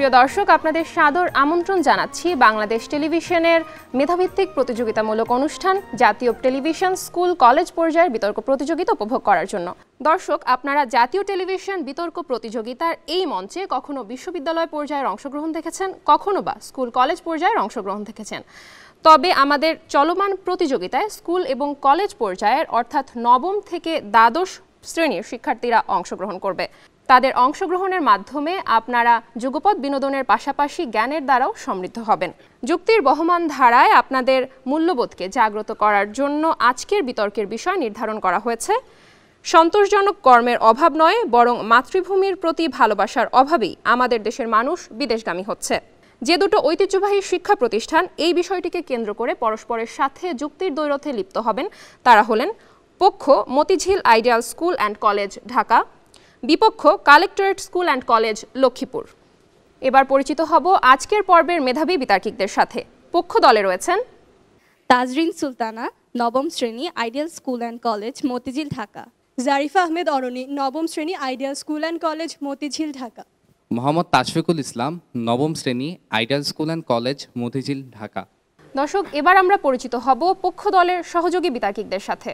সুপ্রিয় দর্শক, আপনাদের সাদর আমন্ত্রণ জানাচ্ছি বাংলাদেশ টেলিভিশনের মেধাভিত্তিক প্রতিযোগিতামূলক অনুষ্ঠান জাতীয় টেলিভিশন স্কুল কলেজ পর্যায়ের বিতর্ক প্রতিযোগিতা উপভোগ করার জন্য। দর্শক, আপনারা জাতীয় টেলিভিশন বিতর্ক প্রতিযোগিতার এই মঞ্চে কখনো বিশ্ববিদ্যালয় পর্যায়ের অংশগ্রহণ দেখেছেন, কখনো বা স্কুল কলেজ পর্যায়ের অংশগ্রহণ দেখেছেন। তবে আমাদের চলমান প্রতিযোগিতায় স্কুল এবং কলেজ পর্যায়ের অর্থাৎ নবম থেকে দ্বাদশ শ্রেণীর শিক্ষার্থীরা অংশগ্রহণ করবে। তাদের অংশগ্রহণের মাধ্যমে আপনারা যুগপৎ বিনোদনের পাশাপাশি জ্ঞানের দ্বারাও সমৃদ্ধ হবেন। যুক্তির বহমান ধারায় আপনাদের মূল্যবোধকে জাগ্রত করার জন্য আজকের বিতর্কের বিষয় নির্ধারণ করা হয়েছে সন্তোষজনক কর্মের অভাব নয়, বরং মাতৃভূমির প্রতি ভালোবাসার অভাবেই আমাদের দেশের মানুষ বিদেশগামী হচ্ছে। যে দুটো ঐতিহ্যবাহী শিক্ষা প্রতিষ্ঠান এই বিষয়টিকে কেন্দ্র করে পরস্পরের সাথে যুক্তির দ্বৈরথে লিপ্ত হবেন তারা হলেন পক্ষ Motijheel ideal school and college Dhaka, বিপক্ষ collectorate school and college Lakshmipur. এবার পরিচিত হব আজকের পর্বের মেধাবী বিতার্কিকদের সাথে। পক্ষ দলে রয়েছেন তাজরিন সুলতানা, নবম শ্রেণী, ideal school and college, Motijheel Dhaka. Jarifa Ahmed Oroni, নবম শ্রেণী, ideal school and college, Motijheel Dhaka. Mohammad Tashfikul Islam, নবম শ্রেণী, ideal school and college, Motijheel Dhaka. দর্শক, এবার আমরা পরিচিত হব পক্ষ দলের সহযোগী বিতার্কিকদের সাথে।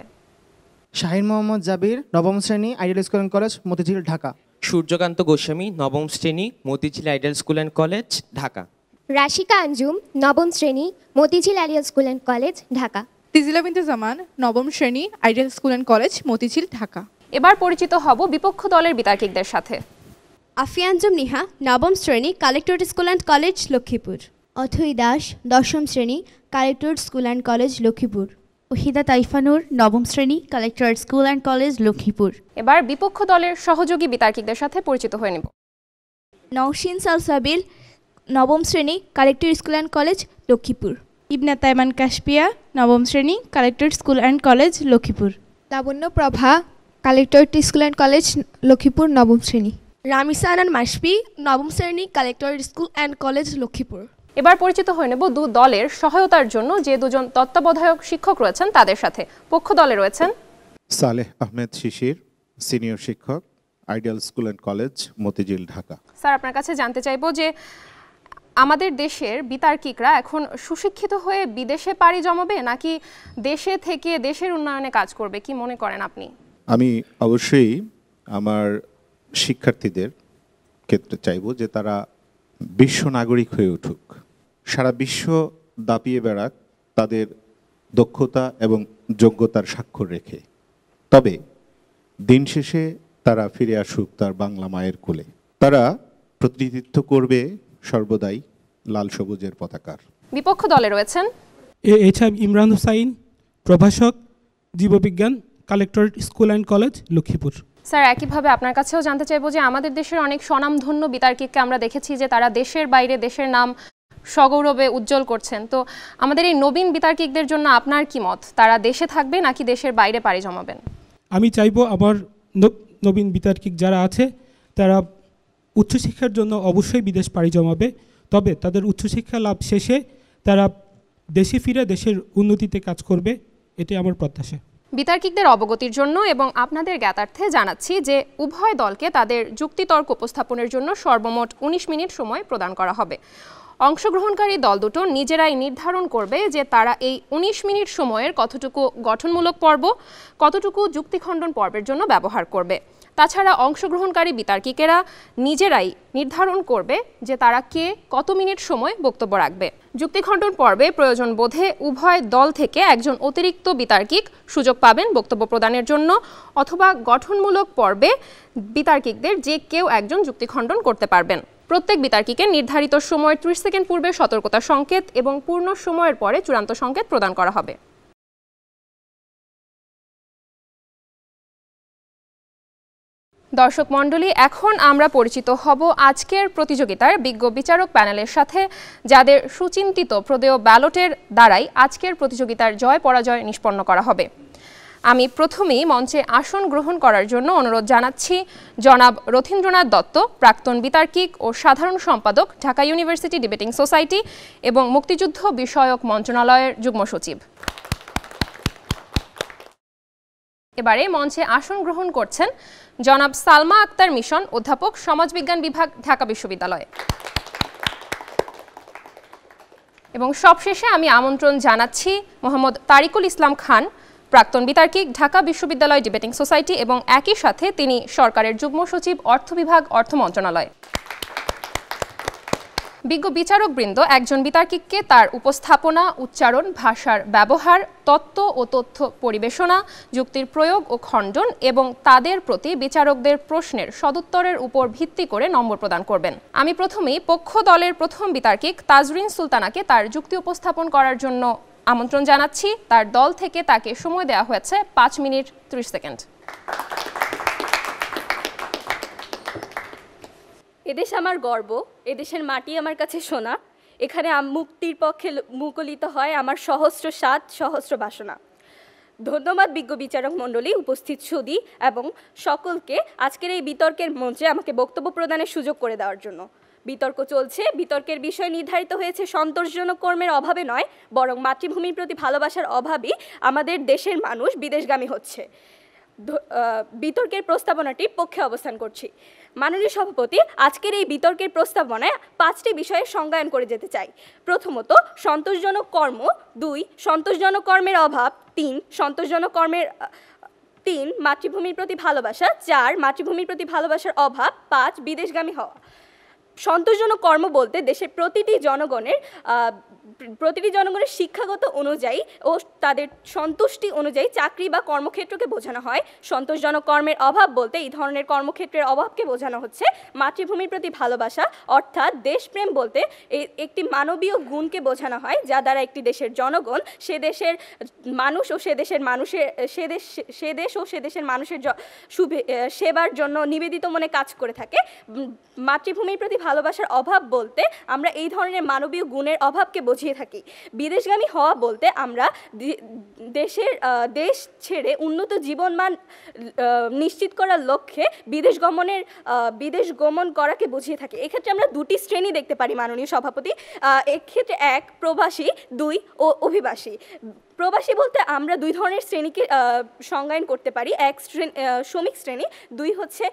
শাহিন মোহাম্মদ জাবির, নবম শ্রেণী, ideal school and college, Motijheel Dhaka. Suryakanta Goswami, নবম শ্রেণী, Motijheel ideal school and college, Dhaka. Rashika Anjum, নবম শ্রেণী, Motijheel ideal school and college, Dhaka. Tijila Binte Zaman, নবম শ্রেণী, ideal school and college, Motijheel Dhaka. এবার পরিচিত হব বিপক্ষ দলের বিতার্কিকদের সাথে। আফিয়া আঞ্জুম নিহা, নবম শ্রেণী, collectorate school and college, Lakshmipur. Othoi Das, দশম শ্রেণী, collectorate school and college, Lakshmipur. Ohida Taifanur, নবম শ্রেণী, collectorate school and college, Lakshmipur. এবার বিপক্ষ দলের সহযোগী বিতার্কিকদের সাথে পরিচিত হয়ে নেব। নওশিন সালসাবিল, নবম শ্রেণী, collectorate school and college, Lakshmipur. ইবনা তাইমান কাশপিয়া, নবম শ্রেণী, collectorate school and college, Lakshmipur. Labanya Prabha, collectorate school and college, Lakshmipur, নবম শ্রেণী। রামিসা আনান মাসপি, নবম শ্রেণী, collectorate school and college, Lakshmipur. এবার পরিচিত হয়ে নেব দু দলের সহায়তার জন্য যে দুজন তত্ত্বাবধায়ক শিক্ষক রয়েছেন তাদের সাথে। পক্ষ দলে রয়েছেন সালেহ আহমেদ শিশির, সিনিয়র শিক্ষক, ideal school and college, Motijheel Dhaka. Sir, আপনার কাছে জানতে চাইবো যে আমাদের দেশের বিতার্কিকরা এখন সুশিক্ষিত হয়ে বিদেশে পাড়ি জমাবে নাকি দেশে থেকে দেশের উন্নয়নে কাজ করবে, কি মনে করেন আপনি? আমি অবশ্যই আমার শিক্ষার্থীদের ক্ষেত্রে চাইব যে তারা বিশ্ব নাগরিক হয়ে উঠুক, সারা বিশ্ব দাপিয়ে বেড়াক তাদের দক্ষতা এবং যোগ্যতার স্বাক্ষর রেখে। তবে দিন শেষে তারা ফিরে আসুক তার বাংলা মায়ের কোলে। তারা প্রতিনিধিত্ব করবে সর্বদাই লাল সবুজের পতাকার। বিপক্ষ দলে রয়েছেন এইচএম ইমরান হুসাইন, প্রভাষক, জীববিজ্ঞান, collectorate school and college, Lakshmipur. Sir, একইভাবে আপনার কাছেও জানতে চাইবো যে আমাদের দেশের অনেক স্বনামধন্য বিতার্কিককে আমরা দেখেছি যে তারা দেশের বাইরে দেশের নাম সগৌরবে উজ্জ্বল করছেন। তো আমাদের এই নবীন বিতার্কিকদের জন্য আপনার কি মত? তারা দেশে থাকবে নাকি দেশের বাইরে পাড়ি জমাবেন? আমি চাইবো আমার নবীন বিতার্কিক যারা আছে তারা উচ্চশিক্ষার জন্য অবশ্যই বিদেশ পাড়ি জমাবে, তবে তাদের উচ্চশিক্ষা লাভ শেষে তারা দেশে ফিরে দেশের উন্নতিতে কাজ করবে, এটাই আমার প্রত্যাশা। বিতার্কিকদের অবগতির জন্য এবং আপনাদের জ্ঞাতার্থে জানাচ্ছি যে উভয় দলকে তাদের যুক্তিতর্ক উপস্থাপনের জন্য সর্বমোট 19 মিনিট সময় প্রদান করা হবে। অংশগ্রহণকারী দল দুটো নিজেরাই নির্ধারণ করবে যে তারা এই 19 মিনিট সময়ের কতটুকু গঠনমূলক পর্ব, কতটুকু যুক্তিখণ্ডন পর্বের জন্য ব্যবহার করবে। তাছাড়া অংশগ্রহণকারী বিতার্কিকেরা নিজেরাই নির্ধারণ করবে যে তারা কে কত মিনিট সময় বক্তব্য রাখবে। যুক্তিখণ্ডন পর্বে প্রয়োজন বোধে উভয় দল থেকে একজন অতিরিক্ত বিতার্কিক সুযোগ পাবেন বক্তব্য প্রদানের জন্য, অথবা গঠনমূলক পর্বে বিতার্কিকদের যে কেউ একজন যুক্তিখণ্ডন করতে পারবেন। প্রত্যেক বিতার্কিকের নির্ধারিত সময়ের 30 সেকেন্ড পূর্বে সতর্কতা সংকেত এবং পূর্ণ সময়ের পরে চূড়ান্ত সংকেত প্রদান করা হবে। দর্শক মণ্ডলী, এখন আমরা পরিচিত হব আজকের প্রতিযোগিতার বিজ্ঞ বিচারক প্যানেলের সাথে, যাদের সুচিন্তিত প্রদেয় ব্যালটের দ্বারাই আজকের প্রতিযোগিতার জয় পরাজয় নিষ্পন্ন করা হবে। আমি প্রথমেই মঞ্চে আসন গ্রহণ করার জন্য অনুরোধ জানাচ্ছি জনাব রথীন্দ্রনাথ দত্ত, প্রাক্তন বিতার্কিক ও সাধারণ সম্পাদক, ঢাকা ইউনিভার্সিটি ডিবেটিং সোসাইটি এবং মুক্তিযুদ্ধ বিষয়ক মন্ত্রণালয়ের যুগ্ম সচিব। এবারে মঞ্চে আসন গ্রহণ করছেন জনাব সালমা আক্তার মিশন, অধ্যাপক, সমাজবিজ্ঞান বিভাগ, ঢাকা বিশ্ববিদ্যালয়। এবং সবশেষে আমি আমন্ত্রণ জানাচ্ছি মোহাম্মদ তারিকুল ইসলাম খান, প্রাক্তন বিতার্কিক, ঢাকা বিশ্ববিদ্যালয় ডিবেটিং সোসাইটি এবং একই সাথে তিনি সরকারের যুগ্ম সচিব, অর্থ বিভাগ, অর্থ মন্ত্রণালয়। বিজ্ঞ বিচারকবৃন্দ একজন বিতার্কিককে তার উপস্থাপনা, উচ্চারণ, ভাষার ব্যবহার, তত্ত্ব ও তথ্য পরিবেশনা, যুক্তির প্রয়োগ ও খণ্ডন এবং তাদের প্রতি বিচারকদের প্রশ্নের সদুত্তরের উপর ভিত্তি করে নম্বর প্রদান করবেন। আমি প্রথমেই পক্ষ দলের প্রথম বিতার্কিক তাজরিন সুলতানাকে তার যুক্তি উপস্থাপন করার জন্য আমন্ত্রণ জানাচ্ছি। তার দল থেকে তাকে সময় দেওয়া হয়েছে 5 মিনিট 30 সেকেন্ড। এদেশ আমার গর্ব, এদেশের মাটি আমার কাছে সোনা, এখানে মুক্তির পক্ষে মুখলিত হয় আমার সহস্র স্বাদ, সহস্র বাসনা। ধন্যবাদ বিজ্ঞ বিচারক মণ্ডলী, উপস্থিত সুধী এবং সকলকে আজকের এই বিতর্কের মঞ্চে আমাকে বক্তব্য প্রদানের সুযোগ করে দেওয়ার জন্য। বিতর্ক চলছে, বিতর্কের বিষয় নির্ধারিত হয়েছে সন্তোষজনক কর্মের অভাবে নয়, বরং মাতৃভূমির প্রতি ভালোবাসার অভাবই আমাদের দেশের মানুষ বিদেশগামী হচ্ছে। বিতর্কের প্রস্তাবনাটির পক্ষে অবস্থান করছি। মাননীয় সভাপতি, আজকের এই বিতর্কের প্রস্তাবনায় 5টি বিষয়ে সংজ্ঞায়ন করে যেতে চাই। প্রথমত, সন্তোষজনক কর্ম; 2, সন্তোষজনক কর্মের অভাব; 3, সন্তোষজনক কর্মের 3, মাতৃভূমির প্রতি ভালোবাসা; 4, মাতৃভূমির প্রতি ভালোবাসার অভাব; 5, বিদেশগামী হওয়া। সন্তোষজনক কর্ম বলতে দেশের প্রতিটি জনগণের শিক্ষাগত অনুযায়ী ও তাদের সন্তুষ্টি অনুযায়ী চাকরি বা কর্মক্ষেত্রকে বোঝানো হয়। সন্তোষজনক কর্মের অভাব বলতে এই ধরনের কর্মক্ষেত্রের অভাবকে বোঝানো হচ্ছে। মাতৃভূমির প্রতি ভালোবাসা অর্থাৎ দেশপ্রেম বলতে একটি মানবীয় গুণকে বোঝানো হয়, যা দ্বারা একটি দেশের জনগণ সে দেশের মানুষ ও সে দেশের মানুষের সেবার জন্য নিবেদিত মনে কাজ করে থাকে। মাতৃভূমির প্রতি ভালোবাসার অভাব বলতে আমরা এই ধরনের মানবীয় গুণের অভাবকে বুঝিয়ে থাকি। বিদেশগামী হওয়া বলতে আমরা দেশ ছেড়ে উন্নত জীবনমান নিশ্চিত করার লক্ষ্যে বিদেশ গমন করাকে বুঝিয়ে থাকি। এক্ষেত্রে আমরা 2টি শ্রেণী দেখতে পারি মাননীয় সভাপতি। এক্ষেত্রে 1 প্রবাসী, 2 অভিবাসী। প্রবাসী বলতে আমরা 2 ধরনের শ্রেণীকে সংজ্ঞায়ন করতে পারি। 1 শ্রমিক শ্রেণী, 2 হচ্ছে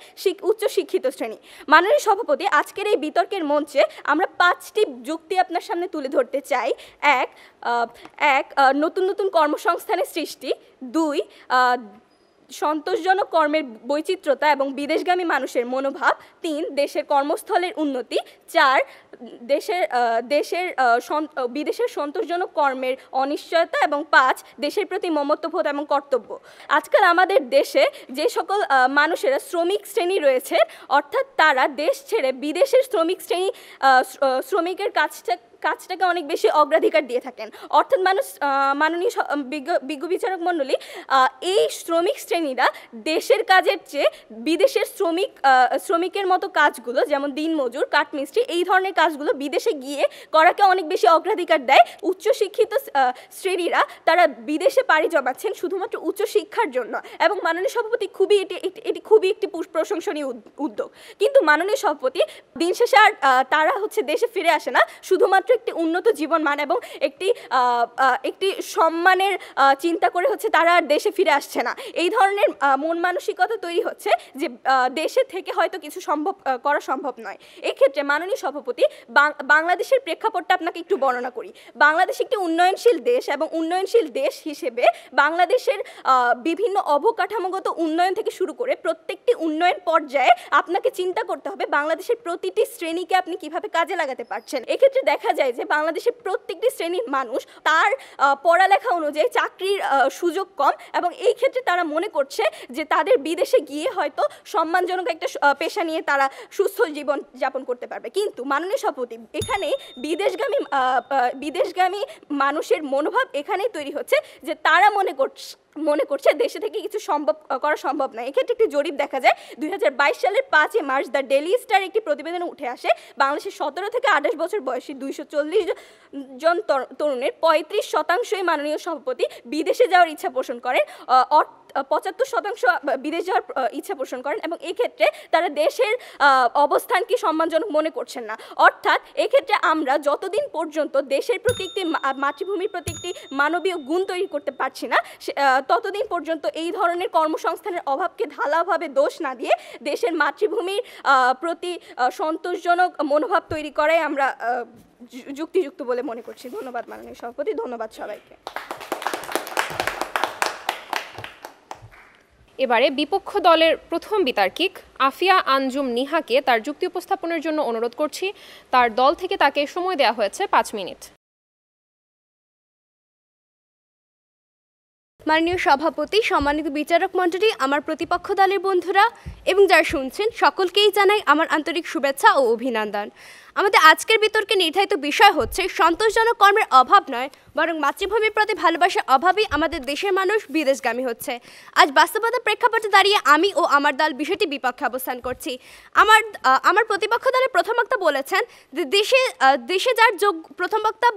উচ্চশিক্ষিত শ্রেণী। মাননীয় সভাপতি, আজকের এই বিতর্কের মঞ্চে আমরা 5টি যুক্তি আপনার সামনে তুলে ধরতে চাই। 1, নতুন নতুন কর্মসংস্থানের সৃষ্টি; 2, সন্তোষজনক কর্মের বৈচিত্র্যতা এবং বিদেশগামী মানুষের মনোভাব; 3, দেশের কর্মস্থলের উন্নতি; 4, বিদেশের সন্তোষজনক কর্মের অনিশ্চয়তা এবং 5, দেশের প্রতি মমত্ববোধ এবং কর্তব্য। আজকাল আমাদের দেশে যে সকল মানুষেরা শ্রমিক শ্রেণী রয়েছে, অর্থাৎ তারা দেশ ছেড়ে বিদেশের শ্রমিকের কাজটাকে অনেক বেশি অগ্রাধিকার দিয়ে থাকেন। অর্থাৎ মাননীয় বিজ্ঞ বিচারক মণ্ডলী, এই শ্রমিক শ্রেণীরা দেশের কাজের চেয়ে বিদেশের শ্রমিকের মতো কাজগুলো, যেমন দিনমজুর, কাঠমিস্ত্রি, এই ধরনের কাজগুলো বিদেশে গিয়ে করাকে অনেক বেশি অগ্রাধিকার দেয়। উচ্চশিক্ষিত শ্রেণীরা তারা বিদেশে পাড়ি জমাচ্ছেন শুধুমাত্র উচ্চশিক্ষার জন্য, এবং মাননীয় সভাপতি এটি খুবই একটি প্রশংসনীয় উদ্যোগ। কিন্তু মাননীয় সভাপতি, দিন শেষে আর তারা দেশে ফিরে আসে না শুধুমাত্র একটি উন্নত জীবনমান এবং একটি সম্মানের চিন্তা করে তারা আর দেশে ফিরে আসছে না। এই ধরনের মন মানসিকতা তৈরি হচ্ছে যে দেশে থেকে হয়তো কিছু করা সম্ভব নয়। এক্ষেত্রে মাননীয় সভাপতি, বাংলাদেশের প্রেক্ষাপটটা আপনাকে একটু বর্ণনা করি। বাংলাদেশ একটি উন্নয়নশীল দেশ এবং উন্নয়নশীল দেশ হিসেবে বাংলাদেশের বিভিন্ন অবকাঠামোগত উন্নয়ন থেকে শুরু করে প্রত্যেকটি উন্নয়ন পর্যায়ে আপনাকে চিন্তা করতে হবে বাংলাদেশের প্রতিটি শ্রেণীকে আপনি কিভাবে কাজে লাগাতে পারছেন। এক্ষেত্রে দেখা যায় যে বাংলাদেশের প্রত্যেকটি শ্রেণীর মানুষ তার পড়ালেখা অনুযায়ী চাকরির সুযোগ কম, এবং এই ক্ষেত্রে তারা মনে করছে যে তাদের বিদেশে গিয়ে হয়তো সম্মানজনক একটা পেশা নিয়ে তারা সুস্থ জীবন যাপন করতে পারবে। কিন্তু মাননীয় সভাপতি, এখানে বিদেশগামী মানুষের মনোভাব এখানেই তৈরি হচ্ছে যে তারা মনে করছে দেশে থেকে কিছু করা সম্ভব নয়। এক্ষেত্রে একটি জরিপ দেখা যায় 2022 সালের 5 মার্চ দ্য ডেইলি স্টার একটি প্রতিবেদনে উঠে আসে বাংলাদেশের 17 থেকে 28 বছর বয়সী 240 জন তরুণের 35% মাননীয় সভাপতি বিদেশে যাওয়ার ইচ্ছা পোষণ করেন, 75% বিদেশ যাওয়ার ইচ্ছা পোষণ করেন, এবং এক্ষেত্রে তারা দেশের অবস্থানকে সম্মানজনক মনে করছেন না। অর্থাৎ এক্ষেত্রে আমরা যতদিন পর্যন্ত দেশের প্রতি একটি মাতৃভূমির প্রতি একটি মানবীয় গুণ তৈরি করতে পারছি না, ততদিন পর্যন্ত এই ধরনের কর্মসংস্থানের অভাবকে ঢালাওভাবে দোষ না দিয়ে দেশের মাতৃভূমির প্রতি সন্তোষজনক মনোভাব তৈরি করাই আমরা যুক্তিযুক্ত বলে মনে করছি। ধন্যবাদ মাননীয় সভাপতি, ধন্যবাদ সবাইকে। এবারে বিপক্ষ দলের প্রথম বিতার্কিক আফিয়া আঞ্জুম নিহাকে তার যুক্তি উপস্থাপনের জন্য অনুরোধ করছি। তার দল থেকে তাকে সময় দেওয়া হয়েছে 5 মিনিট। মাননীয় সভাপতি, সম্মানিত বিচারক মণ্ডলী, আমার প্রতিপক্ষ দলের বন্ধুরা এবং যারা শুনছেন সকলকেই জানাই আমার আন্তরিক শুভেচ্ছা ও অভিনন্দন। আমাদের আজকের বিতর্কে নির্ধারিত বিষয় হচ্ছে সন্তোষজনক কর্মের অভাব নয়, বরং মাতৃভূমির প্রতি ভালোবাসার অভাবেই আমাদের দেশের মানুষ বিদেশগামী হচ্ছে। আজ বাস্তবতার প্রেক্ষাপটে দাঁড়িয়ে আমি ও আমার দল বিষয়টি বিপক্ষে অবস্থান করছি। আমার প্রতিপক্ষ দলের প্রথম বক্তা বলেছেন যে দেশে যার প্রথম বক্তা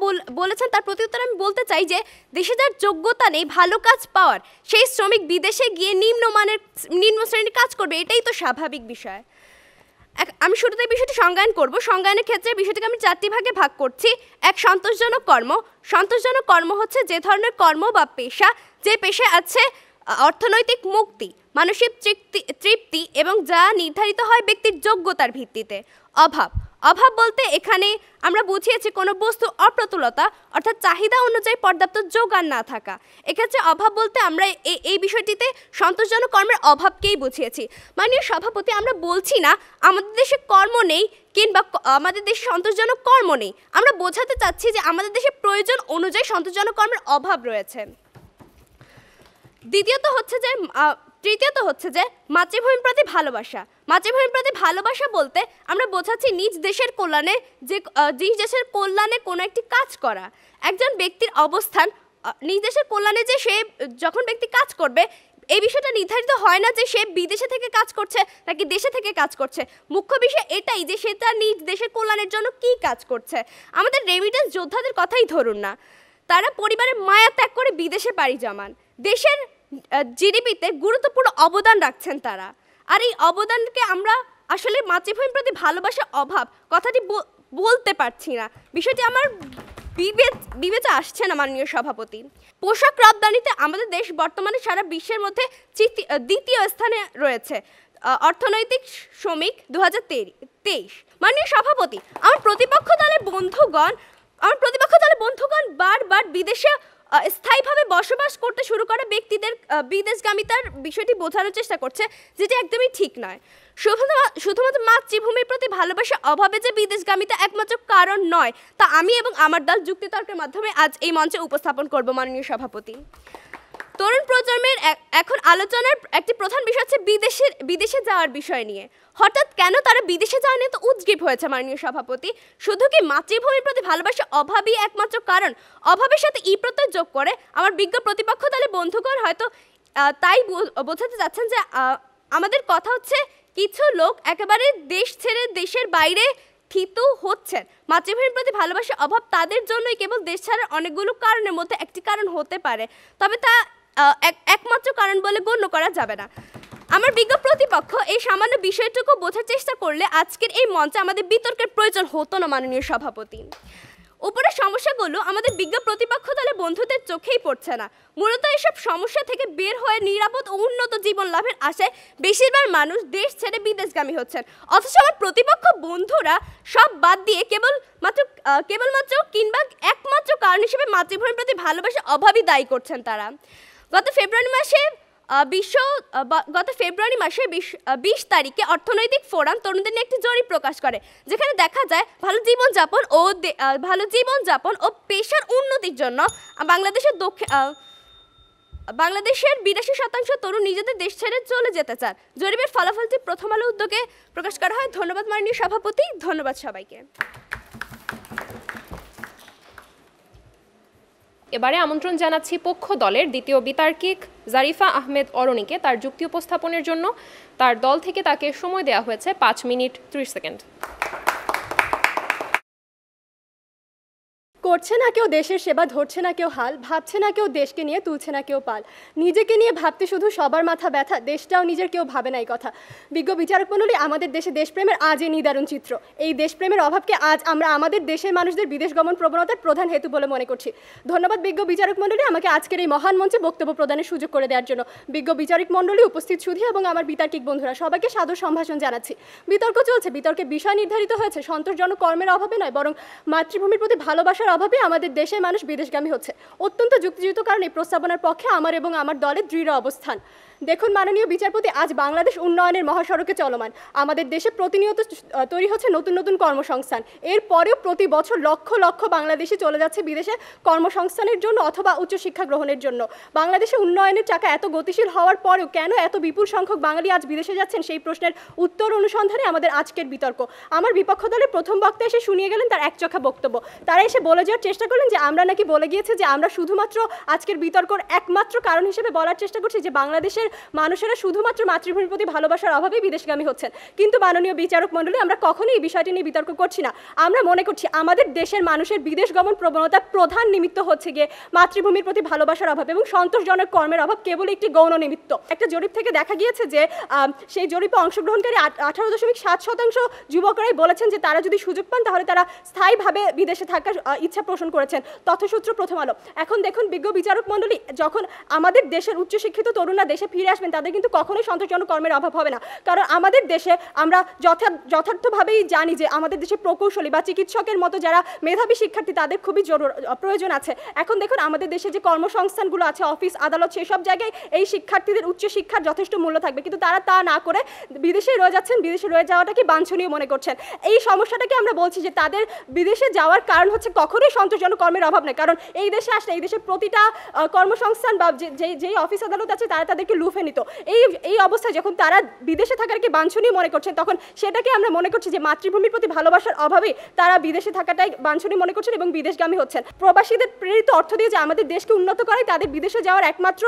বলেছেন তার প্রত্যুত্তরে আমি বলতে চাই যে দেশে যার যোগ্যতা নেই ভালো কাজ পাওয়ার, সেই শ্রমিক বিদেশে গিয়ে নিম্ন শ্রেণীর কাজ করবে, এটাই তো স্বাভাবিক বিষয়। আমি শুরুতে বিষয়টি সংজ্ঞায়ন করব। সংজ্ঞায়নের ক্ষেত্রে বিষয়টিকে আমি 4টি ভাগে ভাগ করছি। এক, সন্তোষজনক কর্ম। সন্তোষজনক কর্ম হচ্ছে যে ধরনের কর্ম বা পেশা যে পেশায় আছে অর্থনৈতিক মুক্তি, মানসিক তৃপ্তি এবং যা নির্ধারিত হয় ব্যক্তির যোগ্যতার ভিত্তিতে। অভাব বলতে এখানে আমরা বুঝিয়েছি কোনো বস্তু অপ্রতুলতা, অর্থাৎ চাহিদা অনুযায়ী পর্যাপ্ত যোগান না থাকা। এক্ষেত্রে অভাব বলতে আমরা এই বিষয়টিতে সন্তোষজনক কর্মের অভাবকেই বুঝিয়েছি। মাননীয় সভাপতি, আমরা বলছি না আমাদের দেশে কর্ম নেই কিংবা আমাদের দেশে সন্তোষজনক কর্ম নেই, আমরা বোঝাতে চাচ্ছি যে আমাদের দেশে প্রয়োজন অনুযায়ী সন্তোষজনক কর্মের অভাব রয়েছে। তৃতীয়ত হচ্ছে যে মাতৃভূমির প্রতি ভালোবাসা। মাতৃভূমির প্রতি ভালোবাসা বলতে আমরা বোঝাচ্ছি নিজ দেশের কল্যাণে কোনো একটি কাজ করা। একজন ব্যক্তির অবস্থান নিজ দেশের কল্যাণে যে সে যখন ব্যক্তি কাজ করবে এই বিষয়টা নির্ধারিত হয় না যে সে বিদেশে থেকে কাজ করছে নাকি দেশে থেকে কাজ করছে। মুখ্য বিষয় এটাই যে সে তার নিজ দেশের কল্যাণের জন্য কি কাজ করছে। আমাদের রেমিটেন্স যোদ্ধাদের কথাই ধরুন না, তারা পরিবারের মায়া ত্যাগ করে বিদেশে পাড়ি জমান, দেশের জিডিপিতে গুরুত্বপূর্ণ অবদান রাখছেন তারা। আর এই অবদানকে আমরা আসলে মাতৃভূমির প্রতি ভালোবাসার অভাব কথাটি বলতে পারছি না, বিষয়টি আমার বিবেচনা আসছে না। মাননীয় সভাপতি, পোশাক রপ্তানিতে আমাদের দেশ বর্তমানে সারা বিশ্বের মধ্যে দ্বিতীয় স্থানে রয়েছে, অর্থনৈতিক শ্রমিক 2023। মাননীয় সভাপতি, আমার প্রতিপক্ষ দলের বন্ধুগণ বারবার বিদেশে স্থায়ীভাবে বসবাস করতে শুরু করা ব্যক্তিদের বিদেশগামিতার বিষয়টি বোঝানোর চেষ্টা করছে, যেটি একদমই ঠিক নয়। শুধুমাত্র মাতৃভূমির প্রতি ভালোবাসার অভাবে যে বিদেশগামিতা একমাত্র কারণ নয়, তা আমি এবং আমার দল যুক্তিতর্কের মাধ্যমে আজ এই মঞ্চে উপস্থাপন করব। মাননীয় সভাপতি, তরুণ প্রজন্মের এখন আলোচনার একটি প্রধান বিষয় হচ্ছে বিদেশে যাওয়ার বিষয় নিয়ে। হঠাৎ কেন তারা বিদেশে যাওয়া নিয়ে তো উদ্গ্রীব হয়েছে। মাননীয় সভাপতি, শুধু কি মাতৃভূমির প্রতি ভালোবাসার অভাবই একমাত্র কারণ? অভাবের সাথে প্রত্যয় যোগ করে আমার বিজ্ঞ প্রতিপক্ষ দলের বন্ধুগণ হয়তো তাই বোঝাতে চাচ্ছেন যে আমাদের কথা হচ্ছে কিছু লোক একেবারে দেশ ছেড়ে দেশের বাইরে থিত হচ্ছেন। মাতৃভূমির প্রতি ভালোবাসার অভাব তাদের জন্যই কেবল দেশ ছাড়ার অনেকগুলো কারণের মধ্যে একটি কারণ হতে পারে, তবে তা একমাত্র কারণ বলে গণ্য করা যাবে না। আমার বিজ্ঞ প্রতিপক্ষ এই সামান্য বিষয়টুকু বোঝার চেষ্টা করলে আজকের এই মঞ্চে আমাদের বিতর্কের প্রয়োজন হতো না। মাননীয় সভাপতি, উপরের সমস্যাগুলো আমাদের বিজ্ঞ প্রতিপক্ষ দলের বন্ধুদের চোখেই পড়ছে না। মূলত এসব সমস্যা থেকে বের হয়ে নিরাপদ ও উন্নত জীবন লাভের আশায় বেশিরভাগ মানুষ দেশ ছেড়ে বিদেশগামী হচ্ছেন, অথচ আমার প্রতিপক্ষ বন্ধুরা সব বাদ দিয়ে কেবলমাত্র কিংবা একমাত্র কারণ হিসেবে মাতৃভূমির প্রতি ভালোবাসার অভাবই দায়ী করছেন তারা। গত ফেব্রুয়ারি মাসে 20 তারিখে অর্থনৈতিক ফোরাম তরুণদের নিয়ে একটি জরিপ প্রকাশ করে, যেখানে দেখা যায় ভালো জীবনযাপন ও পেশার উন্নতির জন্য বাংলাদেশের 82% তরুণ নিজেদের দেশ ছেড়ে চলে যেতে চান। জরিপের ফলাফলটি প্রথম আলো উদ্যোগে প্রকাশ করা হয়। ধন্যবাদ মাননীয় সভাপতি, ধন্যবাদ সবাইকে। এবারে আমন্ত্রণ জানাচ্ছি পক্ষ দলের দ্বিতীয় বিতার্কিক জারিফা আহমেদ অরণিকে তার যুক্তি উপস্থাপনের জন্য। তার দল থেকে তাকে সময় দেওয়া হয়েছে 5 মিনিট 30 সেকেন্ড। করছে না কেউ দেশের সেবা, ধরছে না কেউ হাল, ভাবছে না কেউ দেশকে নিয়ে, তুলছে না কেউ পাল। নিজেকে নিয়ে ভাবতে শুধু সবার মাথা ব্যথা, দেশটাও নিজের কেউ ভাবে না এই কথা। বিজ্ঞ বিচারক মণ্ডলী, আমাদের দেশে দেশপ্রেমের আজই নিদারুণ চিত্র। এই দেশপ্রেমের অভাবকে আজ আমরা আমাদের দেশের মানুষদের বিদেশ গমন প্রবণতার প্রধান হেতু বলে মনে করছি। ধন্যবাদ বিজ্ঞ বিচারক মণ্ডলী আমাকে আজকের এই মহান মঞ্চে বক্তব্য প্রদানের সুযোগ করে দেওয়ার জন্য। বিজ্ঞ বিচারক মণ্ডলী, উপস্থিত সুধী এবং আমার বিতার্কিক বন্ধুরা, সবাইকে সাদর সম্ভাষণ জানাচ্ছি। বিতর্ক চলছে, বিতর্কে বিষয় নির্ধারিত হয়েছে সন্তোষজনক কর্মের অভাবে নয়, বরং মাতৃভূমির প্রতি ভালোবাসার অভাবে আমাদের দেশের মানুষ বিদেশগামী হচ্ছে। অত্যন্ত যুক্তিযুক্ত কারণ এই প্রস্তাবনার পক্ষে আমার এবং আমার দলের দৃঢ় অবস্থান। দেখুন মাননীয় বিচারপতি, আজ বাংলাদেশ উন্নয়নের মহাসড়কে চলমান। আমাদের দেশে প্রতিনিয়ত তৈরি হচ্ছে নতুন নতুন কর্মসংস্থান। এরপরেও প্রতি বছর লক্ষ লক্ষ বাংলাদেশি চলে যাচ্ছে বিদেশে কর্মসংস্থানের জন্য অথবা উচ্চশিক্ষা গ্রহণের জন্য। বাংলাদেশে উন্নয়নের চাকা এত গতিশীল হওয়ার পরেও কেন এত বিপুল সংখ্যক বাঙালি আজ বিদেশে যাচ্ছেন, সেই প্রশ্নের উত্তর অনুসন্ধানে আমাদের আজকের বিতর্ক। আমার বিপক্ষ দলের প্রথম বক্তা এসে শুনিয়ে গেলেন তার একচোখা বক্তব্য। তারা এসে বলে যাওয়ার চেষ্টা করলেন যে আমরা নাকি বলে গিয়েছে যে আমরা শুধুমাত্র আজকের বিতর্কর একমাত্র কারণ হিসেবে বলার চেষ্টা করছি যে বাংলাদেশের মানুষেরা শুধুমাত্র মাতৃভূমির প্রতি ভালোবাসার অভাবেই বিদেশগামী হচ্ছেন। কিন্তু মাননীয় বিচারক মণ্ডলী, আমরা কখনোই এই বিষয়টি নিয়ে বিতর্ক করছি না। আমরা মনে করছি আমাদের দেশের মানুষের বিদেশ গমন প্রবণতার প্রধান নিমিত্ত হচ্ছে গিয়ে মাতৃভূমির প্রতি ভালোবাসার অভাব এবং সন্তোষজনক কর্মের অভাব কেবল একটি গৌণ নিমিত্ত। একটা জরিপ থেকে দেখা গিয়েছে যে সেই জরিপে অংশগ্রহণকারী 18.7% যুবকরাই বলেছেন যে তারা যদি সুযোগ পান তাহলে তারা স্থায়ীভাবে বিদেশে থাকার ইচ্ছা পোষণ করেছেন। তথ্যসূত্র প্রথম আলো। এখন দেখুন বিজ্ঞ বিচারক মণ্ডলী, যখন আমাদের দেশের উচ্চশিক্ষিত তরুণরা দেশে ফিরে আসবেন তাদের কিন্তু কখনোই সন্তোষজনক কর্মের অভাব হবে না। কারণ আমাদের দেশে আমরা যথার্থভাবেই জানি যে আমাদের দেশে প্রকৌশলী বা চিকিৎসকের মতো যারা মেধাবী শিক্ষার্থী তাদের খুবই প্রয়োজন আছে। এখন দেখুন আমাদের দেশে যে কর্মসংস্থানগুলো আছে, অফিস আদালত, সেসব জায়গায় এই শিক্ষার্থীদের উচ্চশিক্ষার যথেষ্ট মূল্য থাকবে, কিন্তু তারা তা না করে বিদেশে রয়ে যাচ্ছেন। বিদেশে রয়ে যাওয়াটাকে বাঞ্ছনীয় মনে করছেন। এই সমস্যাটাকে আমরা বলছি যে তাদের বিদেশে যাওয়ার কারণ হচ্ছে কখনোই সন্তোষজনক কর্মের অভাব নেই। কারণ এই দেশে আসলে এই দেশের প্রতিটা কর্মসংস্থান বা যেই অফিস আদালত আছে তারা তাদেরকে লুফে নিত। এই অবস্থায় যখন তারা বিদেশে থাকারকে বাঞ্ছনীয় মনে করছেন, তখন সেটাকে আমরা মনে করছি যে মাতৃভূমির প্রতি ভালোবাসার অভাবে তারা বিদেশে থাকাটাই বাঞ্ছনীয় মনে করছেন এবং বিদেশগামী হচ্ছেন। প্রবাসীদের প্রেরিত অর্থ দিয়ে যে আমাদের দেশকে উন্নত করাই তাদের বিদেশে যাওয়ার একমাত্র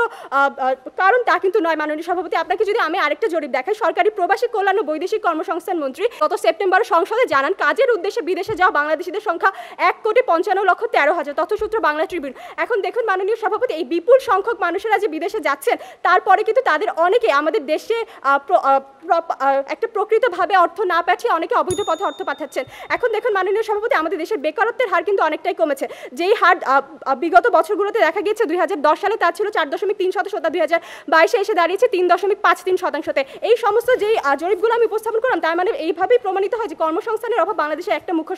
কারণ, তা কিন্তু নয়। মাননীয় সভাপতি, আপনাকে যদি আমি আরেকটা জরিপ দেখাই, সরকারি প্রবাসী কল্যাণ ও বৈদেশিক কর্মসংস্থান মন্ত্রী গত সেপ্টেম্বরে সংসদে জানান কাজের উদ্দেশ্যে বিদেশে যাওয়া বাংলাদেশিদের সংখ্যা 1,55,13,000। তথ্যসূত্র বাংলা ট্রিবিউন। এখন দেখুন মাননীয় সভাপতি, এই বিপুল সংখ্যক মানুষেরা যে বিদেশে যাচ্ছেন তারপরে কিন্তু তাদের অনেকে আমাদের দেশে একটা প্রকৃতভাবে অর্থ না পাঠিয়ে অনেকে অবৈধ পথে অর্থ পাঠাচ্ছেন। এখন দেখুন মাননীয় সভাপতি, আমাদের দেশের বেকারত্বের হার কিন্তু অনেকটাই কমেছে। যেই হার বিগত বছরগুলোতে দেখা গিয়েছে 2010 সালে তা ছিল 4.3%, 2022-এ এসে দাঁড়িয়েছে 3.53%। এই সমস্ত যেই জরিপগুলো আমি উপস্থাপন করলাম তার মানে এইভাবেই প্রমাণিত হয় যে কর্মসংস্থানের অভাব বাংলাদেশের একটা মুখ্য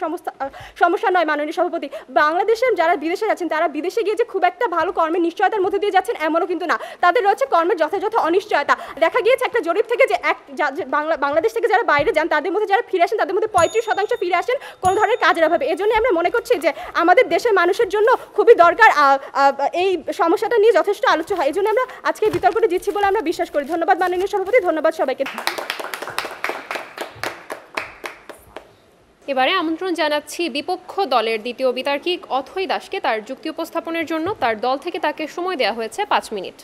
সমস্যা নয়। মাননীয় সভাপতি, বাংলাদেশের যারা বিদেশে যাচ্ছেন তারা বিদেশে গিয়ে যে খুব একটা ভালো কর্মের নিশ্চয়তার মধ্যে দিয়ে যাচ্ছেন এমনও কিন্তু না। তাদের রয়েছে কর্মের যথাযথ অনিশ্চয়তা। দেখা গিয়েছে একটা জরিপ থেকে যে বাংলাদেশ থেকে যারা বাইরে যান তাদের মধ্যে যারা ফিরে আসেন তাদের মধ্যে 35% ফিরে আসেন কোনো ধরনের কাজের অভাবে। এই জন্য আমরা মনে করছি যে আমাদের দেশের মানুষের জন্য খুবই দরকার এই সমস্যাটা নিয়ে যথেষ্ট আলোচনা হয়। এই জন্য আমরা আজকে এই বিতর্কটি জিতছি বলে আমরা বিশ্বাস করি। ধন্যবাদ মাননীয় সভাপতি, ধন্যবাদ সবাইকে। এবারে আমন্ত্রণ জানাচ্ছি বিপক্ষ দলের দ্বিতীয় বিতার্কিক অথৈ দাসকে তার যুক্তি উপস্থাপনের জন্য। তার দল থেকে তাকে সময় দেওয়া হয়েছে 5 মিনিট।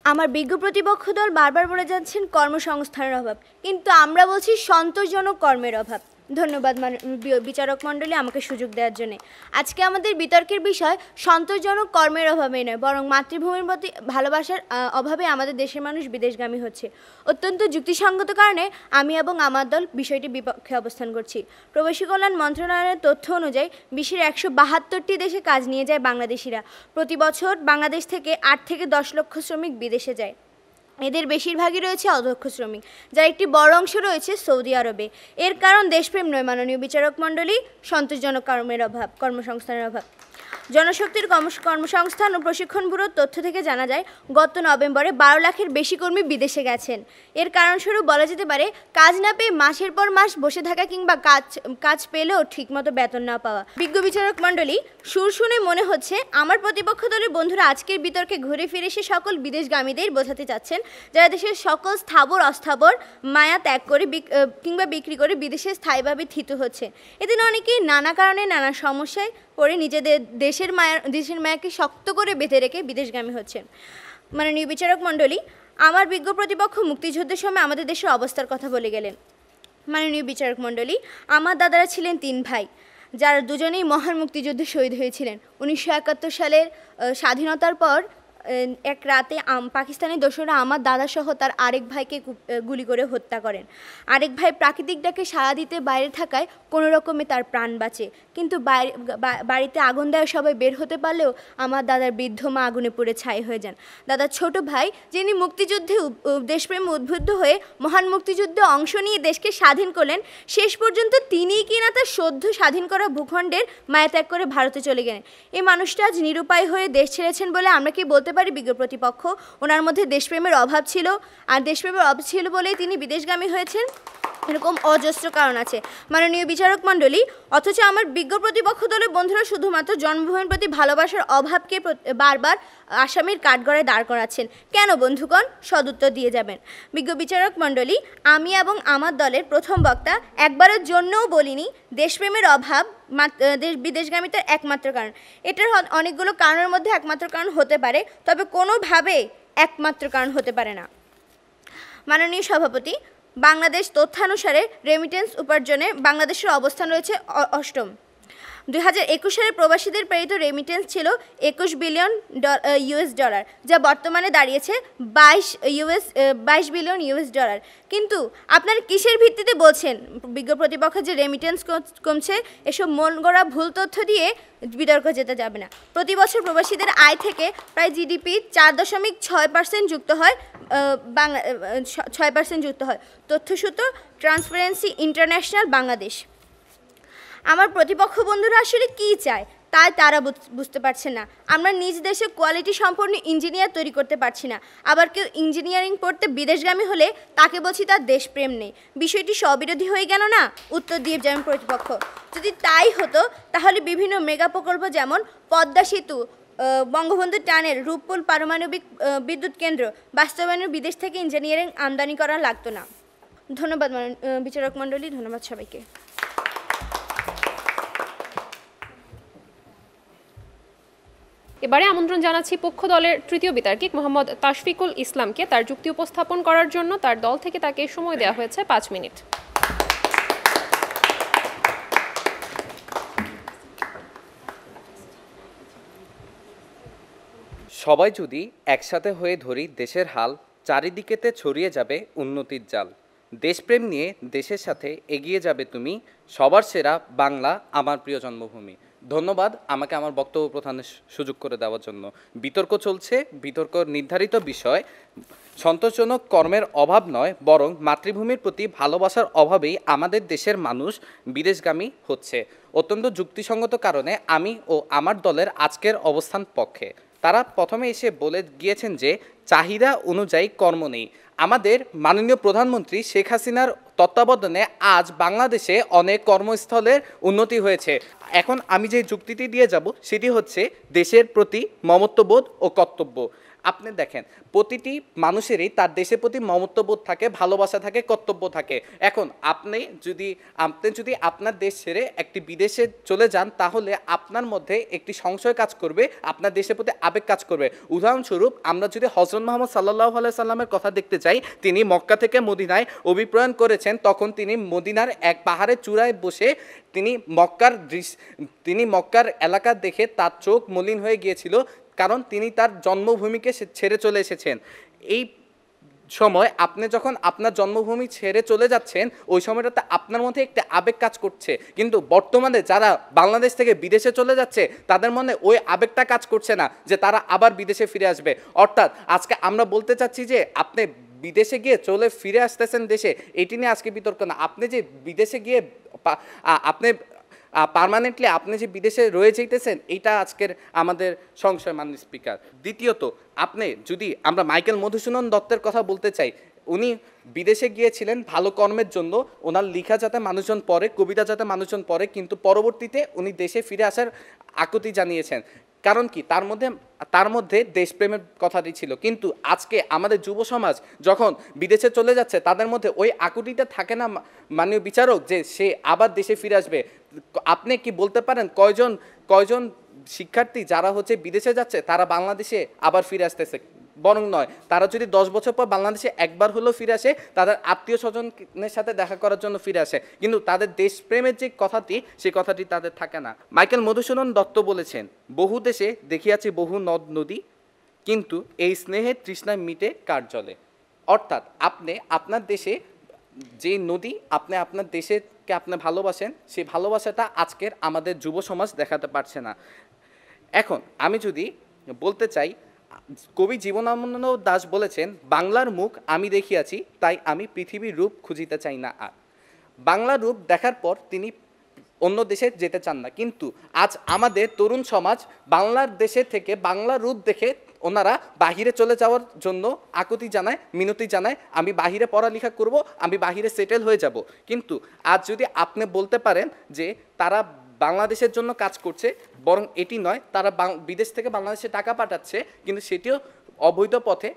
আমার বিজ্ঞ প্রতিপক্ষ দল বারবার বলে যাচ্ছেন কর্মসংস্থানের অভাব, কিন্তু আমরা বলছি সন্তোষজনক কর্মের অভাব। ধন্যবাদ বিচারক মণ্ডলী আমাকে সুযোগ দেওয়ার জন্য। আজকে আমাদের বিতর্কের বিষয় সন্তোষজনক কর্মের অভাবেই নয়, বরং মাতৃভূমির প্রতি ভালোবাসার অভাবে আমাদের দেশের মানুষ বিদেশগামী হচ্ছে। অত্যন্ত যুক্তিসঙ্গত কারণে আমি এবং আমার দল বিষয়টি বিপক্ষে অবস্থান করছি। প্রবাসী কল্যাণ মন্ত্রণালয়ের তথ্য অনুযায়ী বিশ্বের 172টি দেশে কাজ নিয়ে যায় বাংলাদেশিরা। প্রতি বছর বাংলাদেশ থেকে 8 থেকে 10 লক্ষ শ্রমিক বিদেশে যায়। এদের বেশিরভাগই রয়েছে অদক্ষ শ্রমিক, যার একটি বড় অংশ রয়েছে সৌদি আরবে। এর কারণ দেশপ্রেম নয় মাননীয় বিচারক মণ্ডলী, সন্তোষজনক কর্মের অভাব, কর্মসংস্থানের অভাব। জনশক্তির কর্মসংস্থান ও প্রশিক্ষণ ব্যুরোর তথ্য থেকে জানা যায় গত নভেম্বরে 12 লাখের বেশি কর্মী বিদেশে গেছেন। এর কারণস্বরূপ বলা যেতে পারে কাজ না পেয়ে মাসের পর মাস বসে থাকা কিংবা কাজ পেলেও ঠিকমতো বেতন না পাওয়া। বিজ্ঞ বিচারক মণ্ডলী, সুর শুনে মনে হচ্ছে আমার প্রতিপক্ষ দলের বন্ধুরা আজকের বিতর্কে ঘুরে ফিরে এসে সকল বিদেশগামীদের বোঝাতে চাচ্ছেন যারা দেশের সকল স্থাবর অস্থাবর মায়া ত্যাগ করে কিংবা বিক্রি করে বিদেশে স্থায়ীভাবে থিত হচ্ছে। এদিন অনেকেই নানা কারণে নানা সমস্যায় পড়ে নিজেদের দেশের মায়াকে শক্ত করে বেঁধে রেখে বিদেশগামী হচ্ছেন। মাননীয় বিচারক মণ্ডলী, আমার বিজ্ঞ প্রতিপক্ষ মুক্তিযুদ্ধের সময় আমাদের দেশের অবস্থার কথা বলে গেলেন। মাননীয় বিচারক মণ্ডলী, আমার দাদারা ছিলেন 3 ভাই, যারা দুজনেই মহান মুক্তিযুদ্ধে শহীদ হয়েছিলেন। 1971 সালের স্বাধীনতার পর এক রাতে পাকিস্তানি দোসররা আমার দাদাসহ তার আরেক ভাইকে গুলি করে হত্যা করেন। আরেক ভাই প্রাকৃতিক ডাকে সাড়া দিতে বাইরে থাকায় কোনো রকমে তার প্রাণ বাঁচে, কিন্তু বাড়িতে আগুন দেওয়া সবাই বের হতে পারলেও আমার দাদার বৃদ্ধ মা আগুনে পুড়ে ছাই হয়ে যান। দাদার ছোট ভাই, যিনি মুক্তিযুদ্ধে দেশপ্রেমে উদ্বুদ্ধ হয়ে মহান মুক্তিযুদ্ধে অংশ নিয়ে দেশকে স্বাধীন করলেন, শেষ পর্যন্ত তিনিই কিনা তার সদ্য স্বাধীন করা ভূখণ্ডের মায়া ত্যাগ করে ভারতে চলে গেলেন। এই মানুষটা আজ নিরুপায় হয়ে দেশ ছেড়েছেন বলে আমরা কি বলতে পারি বিজ্ঞ প্রতিপক্ষ ওনার মধ্যে দেশপ্রেমের অভাব ছিল, আর দেশপ্রেমের অভাব ছিল বলেই তিনি বিদেশগামী হয়েছেন? এরকম অজস্র কারণ আছে মাননীয় বিচারক মণ্ডলী। অথচ আমার বিজ্ঞ প্রতিপক্ষ দলের বন্ধুরা শুধুমাত্র জন্মভূমির প্রতি ভালোবাসার অভাবকে বারবার আসামির কাঠগড়ায় দাঁড় করাচ্ছেন। কেন বন্ধুগণ? সদুত্তর দিয়ে যাবেন। বিজ্ঞ বিচারক মণ্ডলী, আমি এবং আমার দলের প্রথম বক্তা একবারের জন্যও বলিনি দেশপ্রেমের অভাব বিদেশগামিতার একমাত্র কারণ। এটার অনেকগুলো কারণের মধ্যে একমাত্র কারণ হতে পারে, তবে কোনোভাবে একমাত্র কারণ হতে পারে না। মাননীয় সভাপতি, বাংলাদেশ তথ্যানুসারে রেমিটেন্স উপার্জনে বাংলাদেশের অবস্থান রয়েছে অষ্টম। 2021 সালে প্রবাসীদের প্রেরিত রেমিটেন্স ছিল $21 বিলিয়ন, যা বর্তমানে দাঁড়িয়েছে $22 বিলিয়ন। কিন্তু আপনারা কিসের ভিত্তিতে বলছেন বিজ্ঞ প্রতিপক্ষ যে রেমিটেন্স কমছে? এসব মন গড়া ভুল তথ্য দিয়ে বিতর্ক যেতে যাবে না। প্রতি বছর প্রবাসীদের আয় থেকে প্রায় জিডিপি 4.6% যুক্ত হয় 6% যুক্ত হয়। তথ্যসূত্র ট্রান্সপারেন্সি ইন্টারন্যাশনাল বাংলাদেশ। আমার প্রতিপক্ষ বন্ধুরা আসলে কী চায় তাই তারা বুঝতে পারছে না। আমরা নিজ দেশে কোয়ালিটি সম্পন্ন ইঞ্জিনিয়ার তৈরি করতে পারছি না, আবার কেউ ইঞ্জিনিয়ারিং পড়তে বিদেশগামী হলে তাকে বলছি তার দেশপ্রেম নেই। বিষয়টি স্ববিরোধী হয়ে গেল না? উত্তর দিয়ে যেমন প্রতিপক্ষ, যদি তাই হতো তাহলে বিভিন্ন মেগা প্রকল্প যেমন পদ্মা সেতু, বঙ্গবন্ধু টানেল, রূপপুর পারমাণবিক বিদ্যুৎ কেন্দ্র বাস্তবায়নের বিদেশ থেকে ইঞ্জিনিয়ারিং আমদানি করা লাগতো না। ধন্যবাদ বিচারক মণ্ডলী, ধন্যবাদ সবাইকে। এবারে আমন্ত্রণ জানাচ্ছি পক্ষ দলের তৃতীয় বিতার্কিক মোহাম্মদ তাশফিকুল ইসলামকে তার যুক্তি উপস্থাপন করার জন্য। তার দল থেকে তাকে সময় দেওয়া হয়েছে 5 মিনিট। সবাই যদি একসাথে হয়ে ধরি দেশের হাল, চারিদিকেতে ছড়িয়ে যাবে উন্নতির জাল। দেশপ্রেম নিয়ে দেশের সাথে এগিয়ে যাবে তুমি, সবার সেরা বাংলা আমার প্রিয় জন্মভূমি। ধন্যবাদ আমাকে আমার বক্তব্য প্রদানের সুযোগ করে দেওয়ার জন্য। বিতর্ক চলছে, বিতর্ক নির্ধারিত বিষয় সন্তোষজনক কর্মের অভাব নয়, বরং মাতৃভূমির প্রতি ভালোবাসার অভাবেই আমাদের দেশের মানুষ বিদেশগামী হচ্ছে। অত্যন্ত যুক্তিসঙ্গত কারণে আমি ও আমার দলের আজকের অবস্থান পক্ষে। তারা প্রথমে এসে বলে গিয়েছেন যে চাহিদা অনুযায়ী কর্ম নেই। আমাদের মাননীয় প্রধানমন্ত্রী শেখ হাসিনার তত্ত্বাবধানে আজ বাংলাদেশে অনেক কর্মস্থলের উন্নতি হয়েছে। এখন আমি যে যুক্তিটি দিয়ে যাব সেটি হচ্ছে দেশের প্রতি মমত্ববোধ ও কর্তব্য। আপনি দেখেন প্রতিটি মানুষেরই তার দেশের প্রতি মমত্ববোধ থাকে, ভালোবাসা থাকে, কর্তব্য থাকে। এখন আপনি যদি আপনার দেশ ছেড়ে একটি বিদেশে চলে যান তাহলে আপনার মধ্যে একটি সংশয় কাজ করবে, আপনার দেশের প্রতি আবেগ কাজ করবে। উদাহরণস্বরূপ আমরা যদি হযরত মুহাম্মদ সাল্লাল্লাহু আলাইহি সাল্লামের কথা দেখতে চাই, তিনি মক্কা থেকে মদিনায় অভিপ্রয়াণ করেছেন। তখন তিনি মদিনার এক পাহাড়ের চূড়ায় বসে তিনি মক্কার এলাকা দেখে তার চোখ মলিন হয়ে গিয়েছিল, কারণ তিনি তার জন্মভূমিকে ছেড়ে চলে এসেছেন। এই সময় আপনি যখন আপনার জন্মভূমি ছেড়ে চলে যাচ্ছেন ওই সময়টাতে আপনার মধ্যে একটা আবেগ কাজ করছে, কিন্তু বর্তমানে যারা বাংলাদেশ থেকে বিদেশে চলে যাচ্ছে তাদের মনে ওই আবেগটা কাজ করছে না যে তারা আবার বিদেশে ফিরে আসবে। অর্থাৎ আজকে আমরা বলতে চাচ্ছি যে আপনি বিদেশে গিয়ে চলে ফিরে আসতেছেন দেশে, এটি নিয়ে আজকে বিতর্ক না। আপনি যে বিদেশে গিয়ে আপনি পার্মানেন্টলি আপনি যে বিদেশে রয়ে যেতেছেন এইটা আজকের আমাদের সংশয় মাননীয় স্পিকার। দ্বিতীয়ত আমরা মাইকেল মধুসূদন দত্তের কথা বলতে চাই। উনি বিদেশে গিয়েছিলেন ভালো কর্মের জন্য, ওনার লেখা যাতে মানুষজন পড়ে, কবিতা যাতে মানুষজন পড়ে, কিন্তু পরবর্তীতে উনি দেশে ফিরে আসার আকুতি জানিয়েছেন। কারণ কি? তার মধ্যে দেশপ্রেমের কথাটি ছিল। কিন্তু আজকে আমাদের যুব সমাজ যখন বিদেশে চলে যাচ্ছে তাদের মধ্যে ওই আকুতিটা থাকে না মাননীয় বিচারক যে সে আবার দেশে ফিরে আসবে। আপনি কি বলতে পারেন কয়জন শিক্ষার্থী যারা বিদেশে যাচ্ছে তারা বাংলাদেশে আবার ফিরে আসতেছে? বরং নয়, তারা যদি 10 বছর পর বাংলাদেশে একবার হলেও ফিরে আসে, তাদের আত্মীয় স্বজনের সাথে দেখা করার জন্য ফিরে আসে, কিন্তু তাদের দেশপ্রেমের যে কথাটি, সেই কথাটি তাদের থাকে না। মাইকেল মধুসূদন দত্ত বলেছেন, বহু দেশে দেখিয়াছি বহু নদ নদী, কিন্তু এই স্নেহের তৃষ্ণায় মিটে কার জলে। অর্থাৎ আপনি আপনার দেশে যে নদী, আপনি আপনার দেশকে আপনি ভালোবাসেন, সেই ভালোবাসাটা আজকের আমাদের যুব সমাজ দেখাতে পারছে না। এখন আমি যদি বলতে চাই, কবি জীবনানন্দ দাশ বলেছেন, বাংলার মুখ আমি দেখিয়াছি, তাই আমি পৃথিবীর রূপ খুঁজিতে চাই না আর। বাংলার রূপ দেখার পর তিনি অন্য দেশে যেতে চান না, কিন্তু আজ আমাদের তরুণ সমাজ বাংলার দেশে থেকে বাংলার রূপ দেখে ওনারা বাহিরে চলে যাওয়ার জন্য আকুতি জানায়, মিনতি জানায়, আমি বাহিরে পড়ালেখা করব, আমি বাহিরে সেটেল হয়ে যাব। কিন্তু আজ যদি আপনি বলতে পারেন যে তারা বাংলাদেশের জন্য কাজ করছে, বরং এটি নয়, তারা বিদেশ থেকে বাংলাদেশে টাকা পাঠাচ্ছে, কিন্তু সেটিও অবৈধ পথে,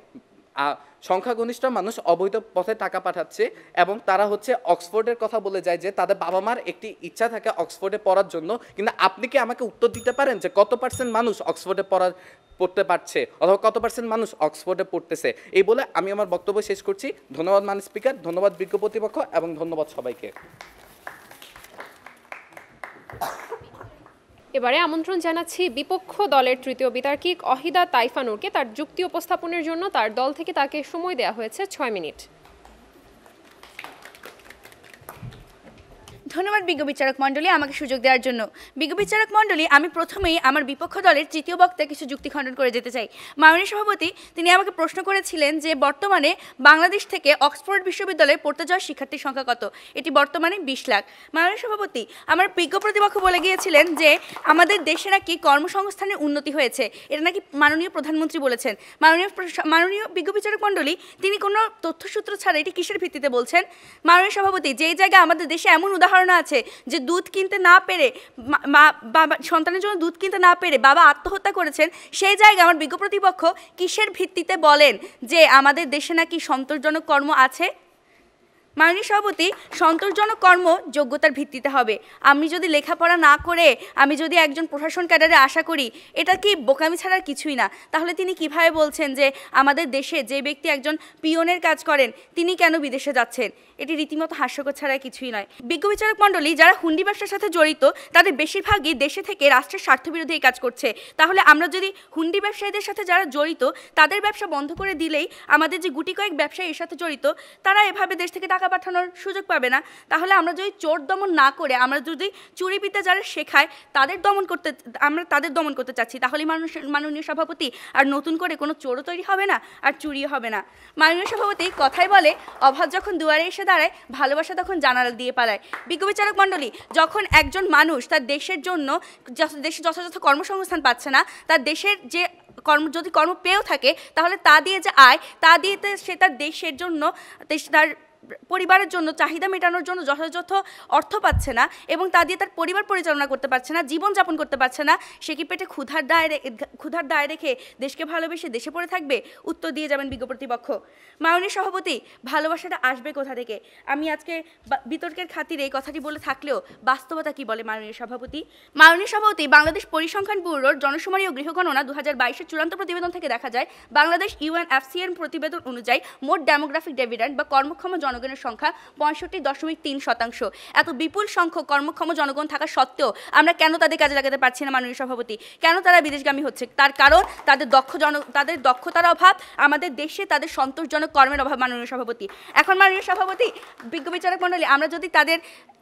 সংখ্যাগরিষ্ঠ মানুষ অবৈধ পথে টাকা পাঠাচ্ছে, এবং তারা হচ্ছে অক্সফোর্ডের কথা বলে যায় যে তাদের বাবা মার একটি ইচ্ছা থাকে অক্সফোর্ডে পড়ার জন্য। কিন্তু আপনি কি আমাকে উত্তর দিতে পারেন যে কত % মানুষ অক্সফোর্ডে পড়তে পারছে, অথবা কত % মানুষ অক্সফোর্ডে পড়তেছে? এই বলে আমি আমার বক্তব্য শেষ করছি। ধন্যবাদ মাননীয় স্পিকার, ধন্যবাদ বিজ্ঞ প্রতিপক্ষ, এবং ধন্যবাদ সবাইকে। এবারে আমন্ত্রণ জানাচ্ছি বিপক্ষ দলের তৃতীয় বিতার্কিক অহিদা তাইফানুরকে। তার যুক্তি উপস্থাপনের জন্য তার দল থেকে তাকে সময় দেওয়া হয়েছে 6 মিনিট। ধন্যবাদ বিজ্ঞ বিচারক মণ্ডলী আমাকে সুযোগ দেওয়ার জন্য। বিজ্ঞ বিচারক মণ্ডলী, আমি প্রথমেই আমার বিপক্ষ দলের তৃতীয় বক্তার কিছু যুক্তি খণ্ডন করে যেতে চাই। মাননীয় সভাপতি, তিনি আমাকে প্রশ্ন করেছিলেন যে বর্তমানে বাংলাদেশ থেকে অক্সফোর্ড বিশ্ববিদ্যালয়ে পড়তে যাওয়া শিক্ষার্থীর সংখ্যা কত। এটি বর্তমানে 20 লাখ। মাননীয় সভাপতি, আমার বিজ্ঞ প্রতিপক্ষ বলে গিয়েছিলেন যে আমাদের দেশে নাকি কর্মসংস্থানের উন্নতি হয়েছে, এটা নাকি মাননীয় প্রধানমন্ত্রী বলেছেন। মাননীয় বিজ্ঞ বিচারক মণ্ডলী, তিনি কোনো তথ্যসূত্র ছাড়া এটি কিসের ভিত্তিতে বলছেন? মাননীয় সভাপতি, যেই জায়গায় আমাদের দেশে এমন উদাহরণ আছে যে দুধ কিনতে না পেরে বাবা সন্তানের জন্য দুধ কিনতে না পেরে বাবা আত্মহত্যা করেছেন, সেই জায়গায় আমার বিজ্ঞ প্রতিপক্ষ কিসের ভিত্তিতে বলেন যে আমাদের দেশে নাকি সন্তোষজনক কর্ম আছে? মাননীয় সভাপতি, সন্তোষজনক কর্ম যোগ্যতার ভিত্তিতে হবে। আমি যদি লেখাপড়া না করে আমি যদি একজন প্রশাসন ক্যাডারে আশা করি, এটা কি বোকামি ছাড়ার কিছুই না। তাহলে তিনি কিভাবে বলছেন যে আমাদের দেশে যে ব্যক্তি একজন পিয়নের কাজ করেন তিনি কেন বিদেশে যাচ্ছেন? এটি রীতিমতো হাস্যকর ছাড়া কিছুই নয়। বিজ্ঞ বিচারক মণ্ডলী, যারা হুন্ডি ব্যবসার সাথে জড়িত তাদের বেশিরভাগই দেশে থেকে রাষ্ট্রের স্বার্থবিরোধী এই কাজ করছে। তাহলে আমরা যদি হুন্ডি ব্যবসায়ীদের সাথে যারা জড়িত তাদের ব্যবসা বন্ধ করে দিলেই আমাদের যে গুটি কয়েক ব্যবসায়ী এর সাথে জড়িত তারা এভাবে দেশ থেকে টাকা পাঠানোর সুযোগ পাবে না। তাহলে আমরা যদি চোর দমন না করে আমরা যদি চুরিবিদ্যা যারা শেখায় আমরা তাদের দমন করতে চাচ্ছি, তাহলে মাননীয় সভাপতি আর নতুন করে কোনো চোরও তৈরি হবে না, আর চুরিও হবে না। মাননীয় সভাপতি, কথাই বলে অভাব যখন দুয়ারে এসে দাঁড়ায় ভালোবাসা তখন জানালা দিয়ে পালায়। বিজ্ঞ বিচারক মণ্ডলী, যখন একজন মানুষ তার দেশের জন্য দেশে যথাযথ কর্মসংস্থান পাচ্ছে না, তার দেশের যে যদি কর্ম পেয়েও থাকে তাহলে তা দিয়ে যে আয় তা দিয়ে সে তার দেশের জন্য তার পরিবারের জন্য চাহিদা মেটানোর জন্য যথাযথ অর্থ পাচ্ছে না এবং তা দিয়ে তার পরিবার পরিচালনা করতে পারছে না, জীবনযাপন করতে পারছে না, সে কি পেটে ক্ষুধার দায় রেখে দেশকে ভালোবেসে দেশে পড়ে থাকবে? উত্তর দিয়ে যাবেন বিজ্ঞ প্রতিপক্ষ। মাননীয় সভাপতি, ভালোবাসাটা আসবে কোথা থেকে? আমি আজকে বিতর্কের খাতিরে এই কথাটি বলে থাকলেও বাস্তবতা কি বলে মাননীয় সভাপতি? মাননীয় সভাপতি, বাংলাদেশ পরিসংখ্যান ব্যুরোর জনশুমারি ও গৃহগণনা 2022-এর চূড়ান্ত প্রতিবেদন থেকে দেখা যায় বাংলাদেশ UNFCCR প্রতিবেদন অনুযায়ী মোট ডেমোগ্রাফিক ডিভিডেন্ড বা কর্মক্ষম জনগণের সংখ্যা 65.3%। এত বিপুল সংখ্যক কর্মক্ষম জনগণ থাকা সত্ত্বেও আমরা কেন তাদের কাজে লাগাতে পারছি না মাননীয় সভাপতি? কেন তারা বিদেশগামী হচ্ছে? তার কারণ তাদের দক্ষতার অভাব, আমাদের দেশে তাদের সন্তোষজনক কর্মের অভাব মাননীয় সভাপতি। এখন মাননীয় সভাপতি, বিজ্ঞ বিচারক মণ্ডলী, আমরা যদি তাদের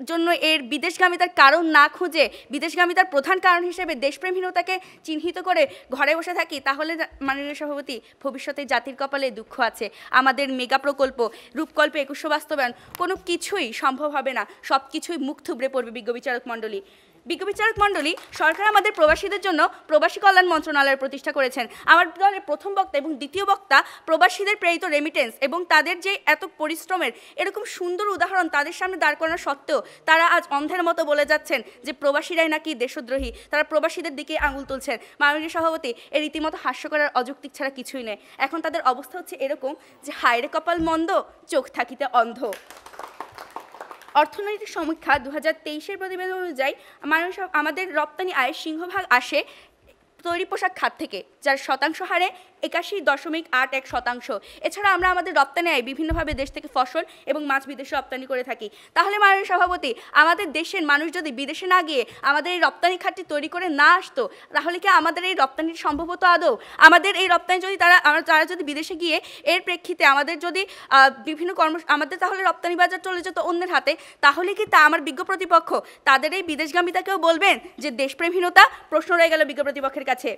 জন্য এর বিদেশগামিতার কারণ না খুঁজে বিদেশগামিতার প্রধান কারণ হিসেবে দেশপ্রেমহীনতাকে চিহ্নিত করে ঘরে বসে থাকি, তাহলে মাননীয় সভাপতি ভবিষ্যতে জাতির কপালে দুঃখ আছে। আমাদের মেগা প্রকল্প রূপকল্পে 21 বাস্তবায়ন কোনো কিছুই সম্ভব হবে না, সব কিছুই মুখ থুবড়ে পড়বে। বিজ্ঞ বিচারক মণ্ডলী, সরকার আমাদের প্রবাসীদের জন্য প্রবাসী কল্যাণ মন্ত্রণালয়ের প্রতিষ্ঠা করেছেন। আমার দলের প্রথম বক্তা এবং দ্বিতীয় বক্তা প্রবাসীদের প্রেরিত রেমিটেন্স এবং তাদের যে এত পরিশ্রমের এরকম সুন্দর উদাহরণ তাদের সামনে দাঁড় করানো সত্ত্বেও তারা আজ অন্ধের মতো বলে যাচ্ছেন যে প্রবাসীরাই নাকি দেশদ্রোহী, তারা প্রবাসীদের দিকে আঙুল তুলছেন। মাননীয় সভাপতি, এর রীতিমতো হাস্যকর আর অযৌক্তিক ছাড়া কিছুই নেই। এখন তাদের অবস্থা হচ্ছে এরকম যে হায়রে কপাল মন্দ, চোখ থাকিতে অন্ধ। অর্থনৈতিক সমীক্ষা 2023-এর প্রতিবেদন অনুযায়ী আমাদের রপ্তানি আয়ের সিংহভাগ আসে তৈরি পোশাক খাত থেকে, যার শতাংশ হারে 81.81%। এছাড়া আমরা আমাদের রপ্তানি আয় বিভিন্নভাবে দেশ থেকে ফসল এবং মাছ বিদেশে রপ্তানি করে থাকি। তাহলে মাননীয় সভাপতি, আমাদের দেশের মানুষ যদি বিদেশে না গিয়ে আমাদের এই রপ্তানি খাতটি তৈরি করে না আসতো, তাহলে কি আমাদের এই রপ্তানির সম্ভব হতো আদৌ? আমাদের এই রপ্তানি যদি তারা যদি বিদেশে গিয়ে এর প্রেক্ষিতে আমাদের যদি বিভিন্ন আমাদের তাহলে রপ্তানি বাজার চলে যেত অন্যের হাতে, তাহলে কি তা আমার বিজ্ঞ প্রতিপক্ষ তাদের এই বিদেশগামিতাকেও বলবেন যে দেশপ্রেমহীনতা? প্রশ্ন রয়ে গেল বিজ্ঞ প্রতিপক্ষের কাছে।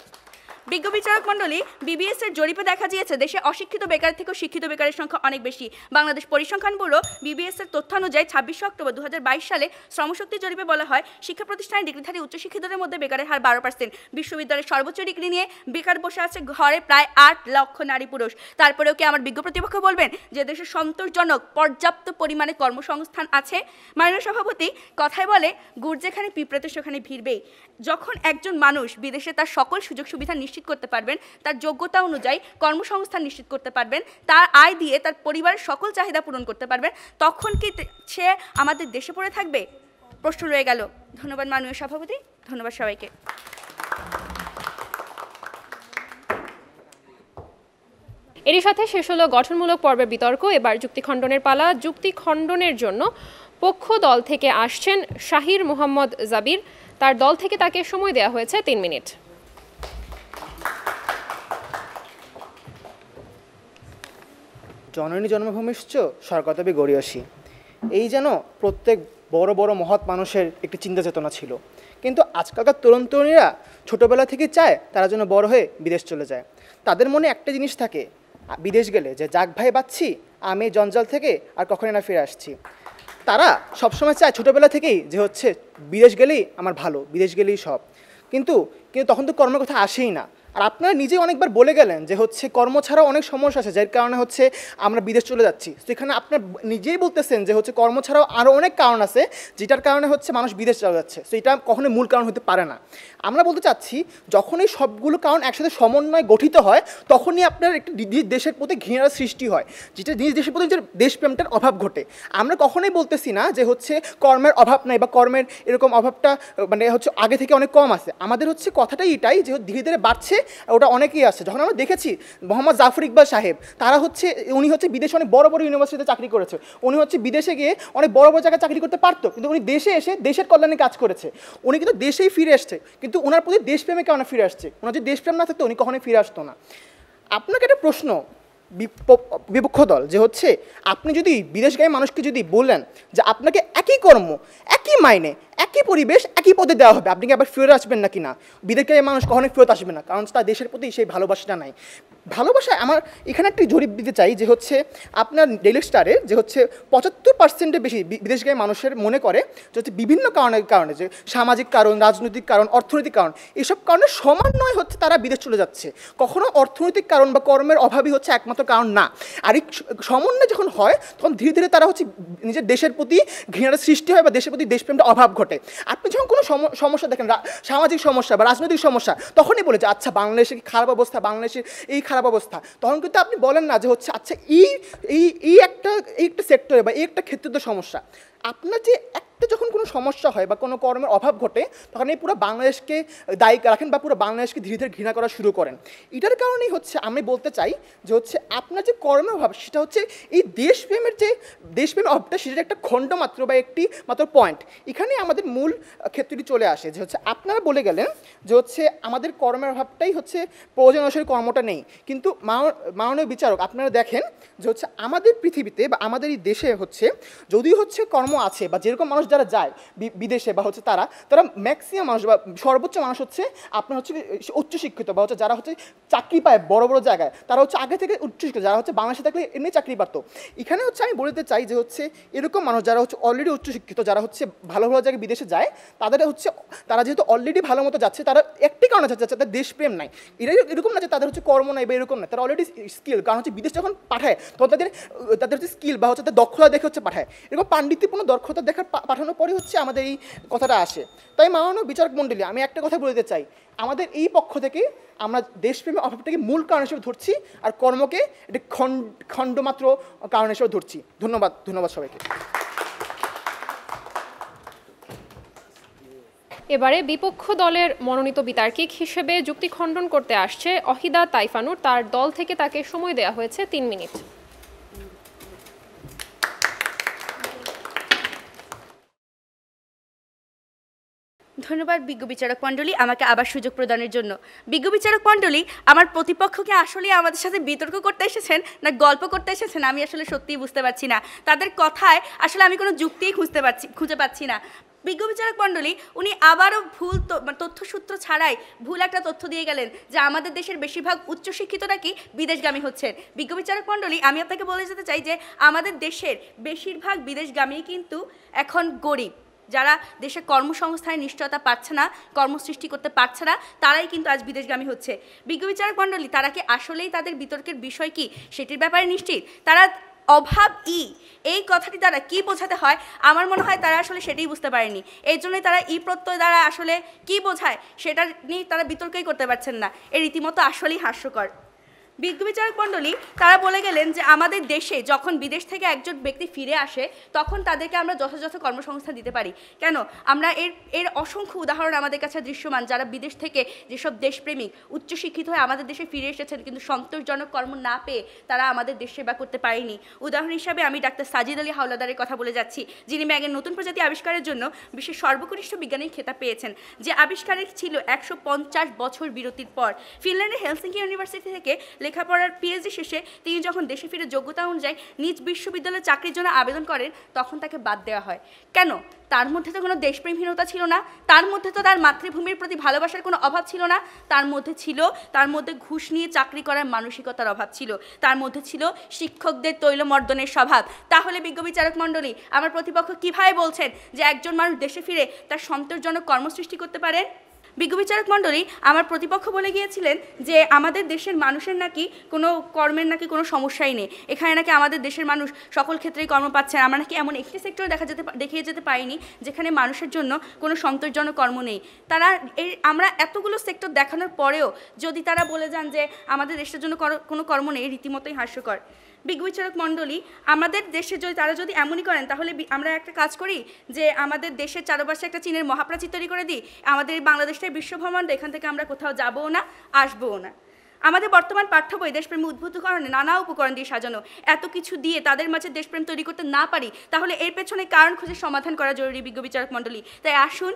বিজ্ঞ বিচারক মণ্ডলী, বিবিএস এর জরিপে দেখা গিয়েছে দেশে অশিক্ষিত বেকার থেকেও শিক্ষিত বেকারের সংখ্যা অনেক বেশি। বাংলাদেশ পরিসংখ্যান ব্যুরো বিবিএস এর তথ্যানুযায়ী 26 অক্টোবর 2022 সালে শ্রমশক্তি জরিপে বলা হয় শিক্ষা প্রতিষ্ঠানে ডিগ্রিধারী উচ্চশিক্ষিতদের মধ্যে বেকারের হার 12%। বিশ্ববিদ্যালয়ের সর্বোচ্চ ডিগ্রি নিয়ে বেকার বসে আছে ঘরে প্রায় 8 লক্ষ নারী পুরুষ। তারপরেও কি আমার বিজ্ঞ প্রতিপক্ষ বলবেন যে দেশে সন্তোষজনক পর্যাপ্ত পরিমাণে কর্মসংস্থান আছে? মাননীয় সভাপতি, কথায় বলে গুড় যেখানে পিঁপড়ে তো সেখানে ভিড়বেই। যখন একজন মানুষ বিদেশে তার সকল সুযোগ সুবিধা নিশ্চিত করতে পারবেন, তার যোগ্যতা অনুযায়ী কর্মসংস্থান নিশ্চিত করতে পারবেন, তার আয় দিয়ে তার পরিবারের সকল চাহিদা পূরণ করতে পারবেন, তখন কি সে আমাদের দেশে পড়ে থাকবে? প্রশ্ন রয়ে গেল। ধন্যবাদ মাননীয় সভাপতি, ধন্যবাদ সবাইকে। এরই সাথে শেষ হলো গঠনমূলক পর্বের বিতর্ক। এবার যুক্তি খণ্ডনের পালা। যুক্তি খণ্ডনের জন্য পক্ষ দল থেকে আসছেন শাহির মোহাম্মদ জাবির। তার দল থেকে তাকে সময় দেওয়া হয়েছে 3 মিনিট। জননী জন্মভূমিশ্চ স্বর্গতবে গড়িয়সী, এই যেন প্রত্যেক বড় বড় মহৎ মানুষের একটি চিন্তা চেতনা ছিল। কিন্তু আজকালকার তরুণ তরুণীরা ছোটোবেলা থেকে চায় তারা যেন বড় হয়ে বিদেশ চলে যায়। তাদের মনে একটা জিনিস থাকে বিদেশ গেলে যে যাক ভাই বাচ্ছি, আমি জঞ্জাল থেকে আর কখনোই না ফিরে আসছি। তারা সবসময় চায় ছোটোবেলা থেকেই যে হচ্ছে বিদেশ গেলেই আমার ভালো, বিদেশ গেলেই সব। কিন্তু তখন তো কর্মের কথা আসেই না। আর আপনারা নিজেই অনেকবার বলে গেলেন যে হচ্ছে কর্ম ছাড়াও অনেক সমস্যা আছে, যার কারণে হচ্ছে আমরা বিদেশ চলে যাচ্ছি। তো এখানে আপনার নিজেই বলতেছেন যে হচ্ছে কর্ম ছাড়াও আরও অনেক কারণ আছে যেটার কারণে হচ্ছে মানুষ বিদেশ চলে যাচ্ছে। তো এটা কখনোই মূল কারণ হতে পারে না। আমরা বলতে চাচ্ছি যখন এই সবগুলো কারণ একসাথে সমন্বয় গঠিত হয়, তখনই আপনার একটি দেশের প্রতি ঘৃণার সৃষ্টি হয়, যেটা নিজ দেশের প্রতি নিজের দেশপ্রেমটার অভাব ঘটে। আমরা কখনোই বলতেছি না যে হচ্ছে কর্মের অভাব নাই বা কর্মের এরকম অভাবটা মানে হচ্ছে আগে থেকে অনেক কম আছে। আমাদের হচ্ছে কথাটাই এটাই যে ধীরে ধীরে বাড়ছে, ওটা অনেকেই আছে। যখন আমরা দেখেছি মোহাম্মদ জাফর ইকবাল সাহেব, উনি হচ্ছে বিদেশে অনেক বড় বড় ইউনিভার্সিটিতে চাকরি করেছে। উনি হচ্ছে বিদেশে গিয়ে অনেক বড় বড় জায়গায় চাকরি করতে পারতো, কিন্তু উনি দেশে এসে দেশের কল্যাণে কাজ করেছে। উনি কিন্তু দেশেই ফিরে আসছে, কিন্তু ওনার প্রতি দেশপ্রেমে কেন ফিরে আসছে? ওনার যদি দেশপ্রেম না থাকতো উনি কখনোই ফিরে আসতো না। আপনাকে একটা প্রশ্ন বিপক্ষ দল, যে হচ্ছে আপনি যদি বিদেশগামী মানুষকে যদি বললেন যে আপনাকে একই কর্ম, একই মাইনে, একই পরিবেশ, একই পদে দেওয়া হবে, আপনি কি আবার ফেরত আসবেন নাকি না? বিদেশগামী মানুষ কখনোই ফেরত আসবে না, কারণ তার দেশের প্রতি সেই ভালোবাসাটা নাই। ভালোবাসায় আমার এখানে একটি জরিপ দিতে চাই যে হচ্ছে আপনার ডেইলি স্টারে যে হচ্ছে 75%-এর বেশি বিদেশগামী মানুষের মনে করে যে হচ্ছে বিভিন্ন কারণে যে সামাজিক কারণ, রাজনৈতিক কারণ, অর্থনৈতিক কারণ, এইসব কারণে সমন্বয় হচ্ছে তারা বিদেশ চলে যাচ্ছে। কখনো অর্থনৈতিক কারণ বা কর্মের অভাবই হচ্ছে একমাত্র কারণ না। আর এই সমন্বয় যখন হয় তখন ধীরে ধীরে তারা হচ্ছে নিজের দেশের প্রতি ঘৃণার সৃষ্টি হয় বা দেশের প্রতি দেশপ্রেমটা অভাব ঘটে। আপনি যখন কোনো সমস্যা দেখেন, সামাজিক সমস্যা বা রাজনৈতিক সমস্যা, তখনই বলে যে আচ্ছা বাংলাদেশের কি খারাপ অবস্থা, বাংলাদেশের এই খারাপ অবস্থা। তখন কিন্তু আপনি বলেন না যে হচ্ছে আচ্ছা এই একটা সেক্টরে বা এই একটা ক্ষেত্রে তো সমস্যা। আপনার যে একটা যখন কোনো সমস্যা হয় বা কোনো কর্মের অভাব ঘটে, তখন এই পুরো বাংলাদেশকে দায়ী রাখেন বা পুরো বাংলাদেশকে ধীরে ধীরে ঘৃণা করা শুরু করেন। এটার কারণেই হচ্ছে আমি বলতে চাই যে হচ্ছে আপনার যে কর্মের অভাব, সেটা হচ্ছে এই দেশপ্রেমের অভাবটা, সেটা একটা খণ্ড মাত্র বা একটি মাত্র পয়েন্ট। এখানে আমাদের মূল ক্ষেত্রটি চলে আসে যে হচ্ছে আপনারা বলে গেলেন যে হচ্ছে আমাদের কর্মের অভাবটাই হচ্ছে প্রয়োজন অনুসারে কর্মটা নেই। কিন্তু মাননীয় বিচারক, আপনারা দেখেন যে হচ্ছে আমাদের পৃথিবীতে বা আমাদের এই দেশে হচ্ছে যদিও হচ্ছে কর্ম আছে বা যেরকম মানুষ যারা যায় বিদেশে বা হচ্ছে তারা ম্যাক্সিমাম মানুষ বা সর্বোচ্চ মানুষ হচ্ছে আপনার হচ্ছে উচ্চশিক্ষিত বা হচ্ছে যারা হচ্ছে চাকরি পায় বড় বড় জায়গায়, তারা হচ্ছে আগে থেকে উচ্চশিক্ষিত, যারা হচ্ছে বাংলাদেশে থাকলে এমনি চাকরি পারত। এখানে হচ্ছে আমি বলতে চাই যে হচ্ছে এরকম মানুষ যারা হচ্ছে অলরেডি উচ্চশিক্ষিত, যারা হচ্ছে ভালো ভালো জায়গায় বিদেশে যায়, তারা যেহেতু অলরেডি ভালো মতো যাচ্ছে, তারা একটি কারণে যাচ্ছে তাদের দেশপ্রেম নাই। এরকম না যে তাদের হচ্ছে কর্ম নাই বা এরকম না, তারা অলরেডি স্কিল, কারণ হচ্ছে বিদেশ যখন পাঠায় তখন তাদের হচ্ছে স্কিল বা হচ্ছে তাদের দক্ষতা দেখে হচ্ছে পাঠায়। এরকম পাণ্ডিত্যপূর্ণ দক্ষতা পাঠানোর পরে হচ্ছে আমাদের এই কথাটা আসে। তাই মাননীয় বিচারক মণ্ডলী, আমি একটা কথা বলতে চাই, আমাদের এই পক্ষ থেকে আমরা দেশপ্রেমের অভাবটাকে মূল কারণ হিসেবে ধরছি আর কর্মকে একটি খণ্ডমাত্র কারণ হিসেবে ধরছি। ধন্যবাদ সবাইকে। এবারে বিপক্ষ দলের মনোনীত বিতার্কিক হিসেবে যুক্তি খণ্ডন করতে আসছে অহিদা তাইফানুর। তার দল থেকে তাকে সময় দেওয়া হয়েছে 3 মিনিট। ধন্যবাদ বিজ্ঞ বিচারক মণ্ডলী আমাকে আবার সুযোগ প্রদানের জন্য। বিজ্ঞ বিচারক মণ্ডলী, আমার প্রতিপক্ষকে আসলে আমাদের সাথে বিতর্ক করতে এসেছেন না গল্প করতে এসেছেন আমি আসলে সত্যিই বুঝতে পারছি না। তাদের কথায় আসলে আমি কোনো যুক্তিই খুঁজে পাচ্ছি না। বিজ্ঞ বিচারক মণ্ডলী উনি আবারও ভুল তথ্যসূত্র ছাড়াই ভুল একটা তথ্য দিয়ে গেলেন যে আমাদের দেশের বেশিরভাগ উচ্চশিক্ষিত নাকি বিদেশগামী হচ্ছেন। বিজ্ঞ বিচারক মণ্ডলী, আমি আপনাকে বলে যেতে চাই যে আমাদের দেশের বেশিরভাগ বিদেশগামী কিন্তু এখন গরিব, যারা দেশে কর্মসংস্থানের নিশ্চয়তা পাচ্ছে না, কর্মসৃষ্টি করতে পারছে না, তারাই কিন্তু আজ বিদেশগামী হচ্ছে। বিজ্ঞ বিচারক মণ্ডলী, তারা কি আসলেই তাদের বিতর্কের বিষয় কি সেটির ব্যাপারে নিশ্চিত? তারা অভাব এই কথাটি দ্বারা কি বোঝাতে হয় আমার মনে হয় তারা আসলে সেটাই বুঝতে পারেনি। এই জন্যই তারা প্রত্যয় দ্বারা আসলে কি বোঝায় সেটা নিয়ে তারা বিতর্কই করতে পারছেন না। এর রীতিমতো আসলেই হাস্যকর। বিজ্ঞ বিচারক মণ্ডলী তারা বলে গেলেন যে আমাদের দেশে যখন বিদেশ থেকে একজন ব্যক্তি ফিরে আসে তখন তাদেরকে আমরা যথাযথ কর্মসংস্থান দিতে পারি। কেন? আমরা এর অসংখ্য উদাহরণ আমাদের কাছে দৃশ্যমান, যারা বিদেশ থেকে যেসব দেশপ্রেমিক উচ্চশিক্ষিত হয়ে আমাদের দেশে ফিরে এসেছেন কিন্তু সন্তোষজনক কর্ম না পেয়ে তারা আমাদের দেশ সেবা করতে পারেনি। উদাহরণ হিসাবে আমি ডাক্তার সাজিদ আলী হাওলাদারের কথা বলে যাচ্ছি, যিনি ম্যাগের নতুন প্রজাতি আবিষ্কারের জন্য বিশ্বের সর্বকনিষ্ঠ বিজ্ঞানীর খেতাব পেয়েছেন। যে আবিষ্কারের ছিল 150 বছর বিরতির পর ফিনল্যান্ডের হেলসিঙ্কি ইউনিভার্সিটি থেকে লেখাপড়ার পিএইচডি শেষে তিনি যখন দেশে ফিরে যোগ্যতা অনুযায়ী নিজ বিশ্ববিদ্যালয়ে চাকরির জন্য আবেদন করেন তখন তাকে বাদ দেওয়া হয়। কেন? তার মধ্যে তো কোনো দেশপ্রেমহীনতা ছিল না, তার মধ্যে তো তার মাতৃভূমির প্রতি ভালোবাসার কোনো অভাব ছিল না, তার মধ্যে ঘুষ নিয়ে চাকরি করার মানসিকতার অভাব ছিল, তার মধ্যে ছিল শিক্ষকদের তৈলমর্দনের স্বভাব। তাহলে বিজ্ঞ বিচারক মণ্ডলী, আমার প্রতিপক্ষ কীভাবে বলছেন যে একজন মানুষ দেশে ফিরে তার সন্তোষজনক কর্মসৃষ্টি করতে পারেন? বিজ্ঞ বিচারক মণ্ডলী, আমার প্রতিপক্ষ বলে গিয়েছিলেন যে আমাদের দেশের মানুষের নাকি কোনো কর্মের নাকি কোনো সমস্যাই নেই, এখানে নাকি আমাদের দেশের মানুষ সকল ক্ষেত্রেই কর্ম পাচ্ছেন। আমরা নাকি এমন একটি সেক্টর দেখিয়ে যেতে পারিনি যেখানে মানুষের জন্য কোনো সন্তোষজনক কর্ম নেই। আমরা এতগুলো সেক্টর দেখানোর পরেও যদি তারা বলে যান যে আমাদের দেশের জন্য কোনো কর্ম নেই, রীতিমতোই হাস্যকর। বিজ্ঞ বিচারক মণ্ডলী, আমাদের দেশে তারা যদি এমনই করেন তাহলে আমরা একটা কাজ করি যে আমাদের দেশের চারপাশে একটা চীনের মহাপ্রাচীর তৈরি করে দিই, আমাদের বাংলাদেশটাই বিশ্বভ্রমণ, এখান থেকে আমরা কোথাও যাবও না আসবও না। আমাদের বর্তমান পাঠ্য বই দেশপ্রেম উদ্বুদ্ধকরণে নানা উপকরণ দিয়ে সাজানো, এত কিছু দিয়ে তাদের মাঝে দেশপ্রেম তৈরি করতে না পারি তাহলে এর পেছনে কারণ খুঁজে সমাধান করা জরুরি। বিজ্ঞ বিচারক মণ্ডলী, তাই আসুন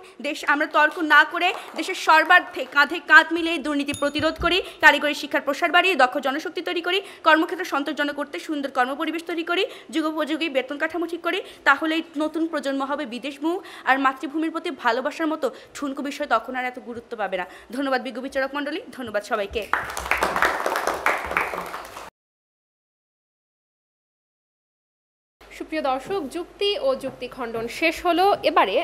আমরা তর্ক না করে দেশের সর্বার্থে কাঁধে কাঁধ মিলিয়ে দুর্নীতি প্রতিরোধ করি, কারিগরি শিক্ষার প্রসার বাড়িয়ে দক্ষ জনশক্তি তৈরি করি, কর্মক্ষেত্রে সন্তোষজনক করতে সুন্দর কর্মপরিবেশ তৈরি করি, যুগোপযোগী বেতন কাঠামো ঠিক করি, তাহলেই নতুন প্রজন্ম হবে বিদেশমুখ আর মাতৃভূমির প্রতি ভালোবাসার মতো ঠুনকো বিষয় তখন আর এত গুরুত্ব পাবে না। ধন্যবাদ বিজ্ঞ বিচারক মণ্ডলী, ধন্যবাদ সবাইকে। সুপ্রিয় দর্শক, যুক্তি ও যুক্তি খণ্ডন শেষ হলো, এবারে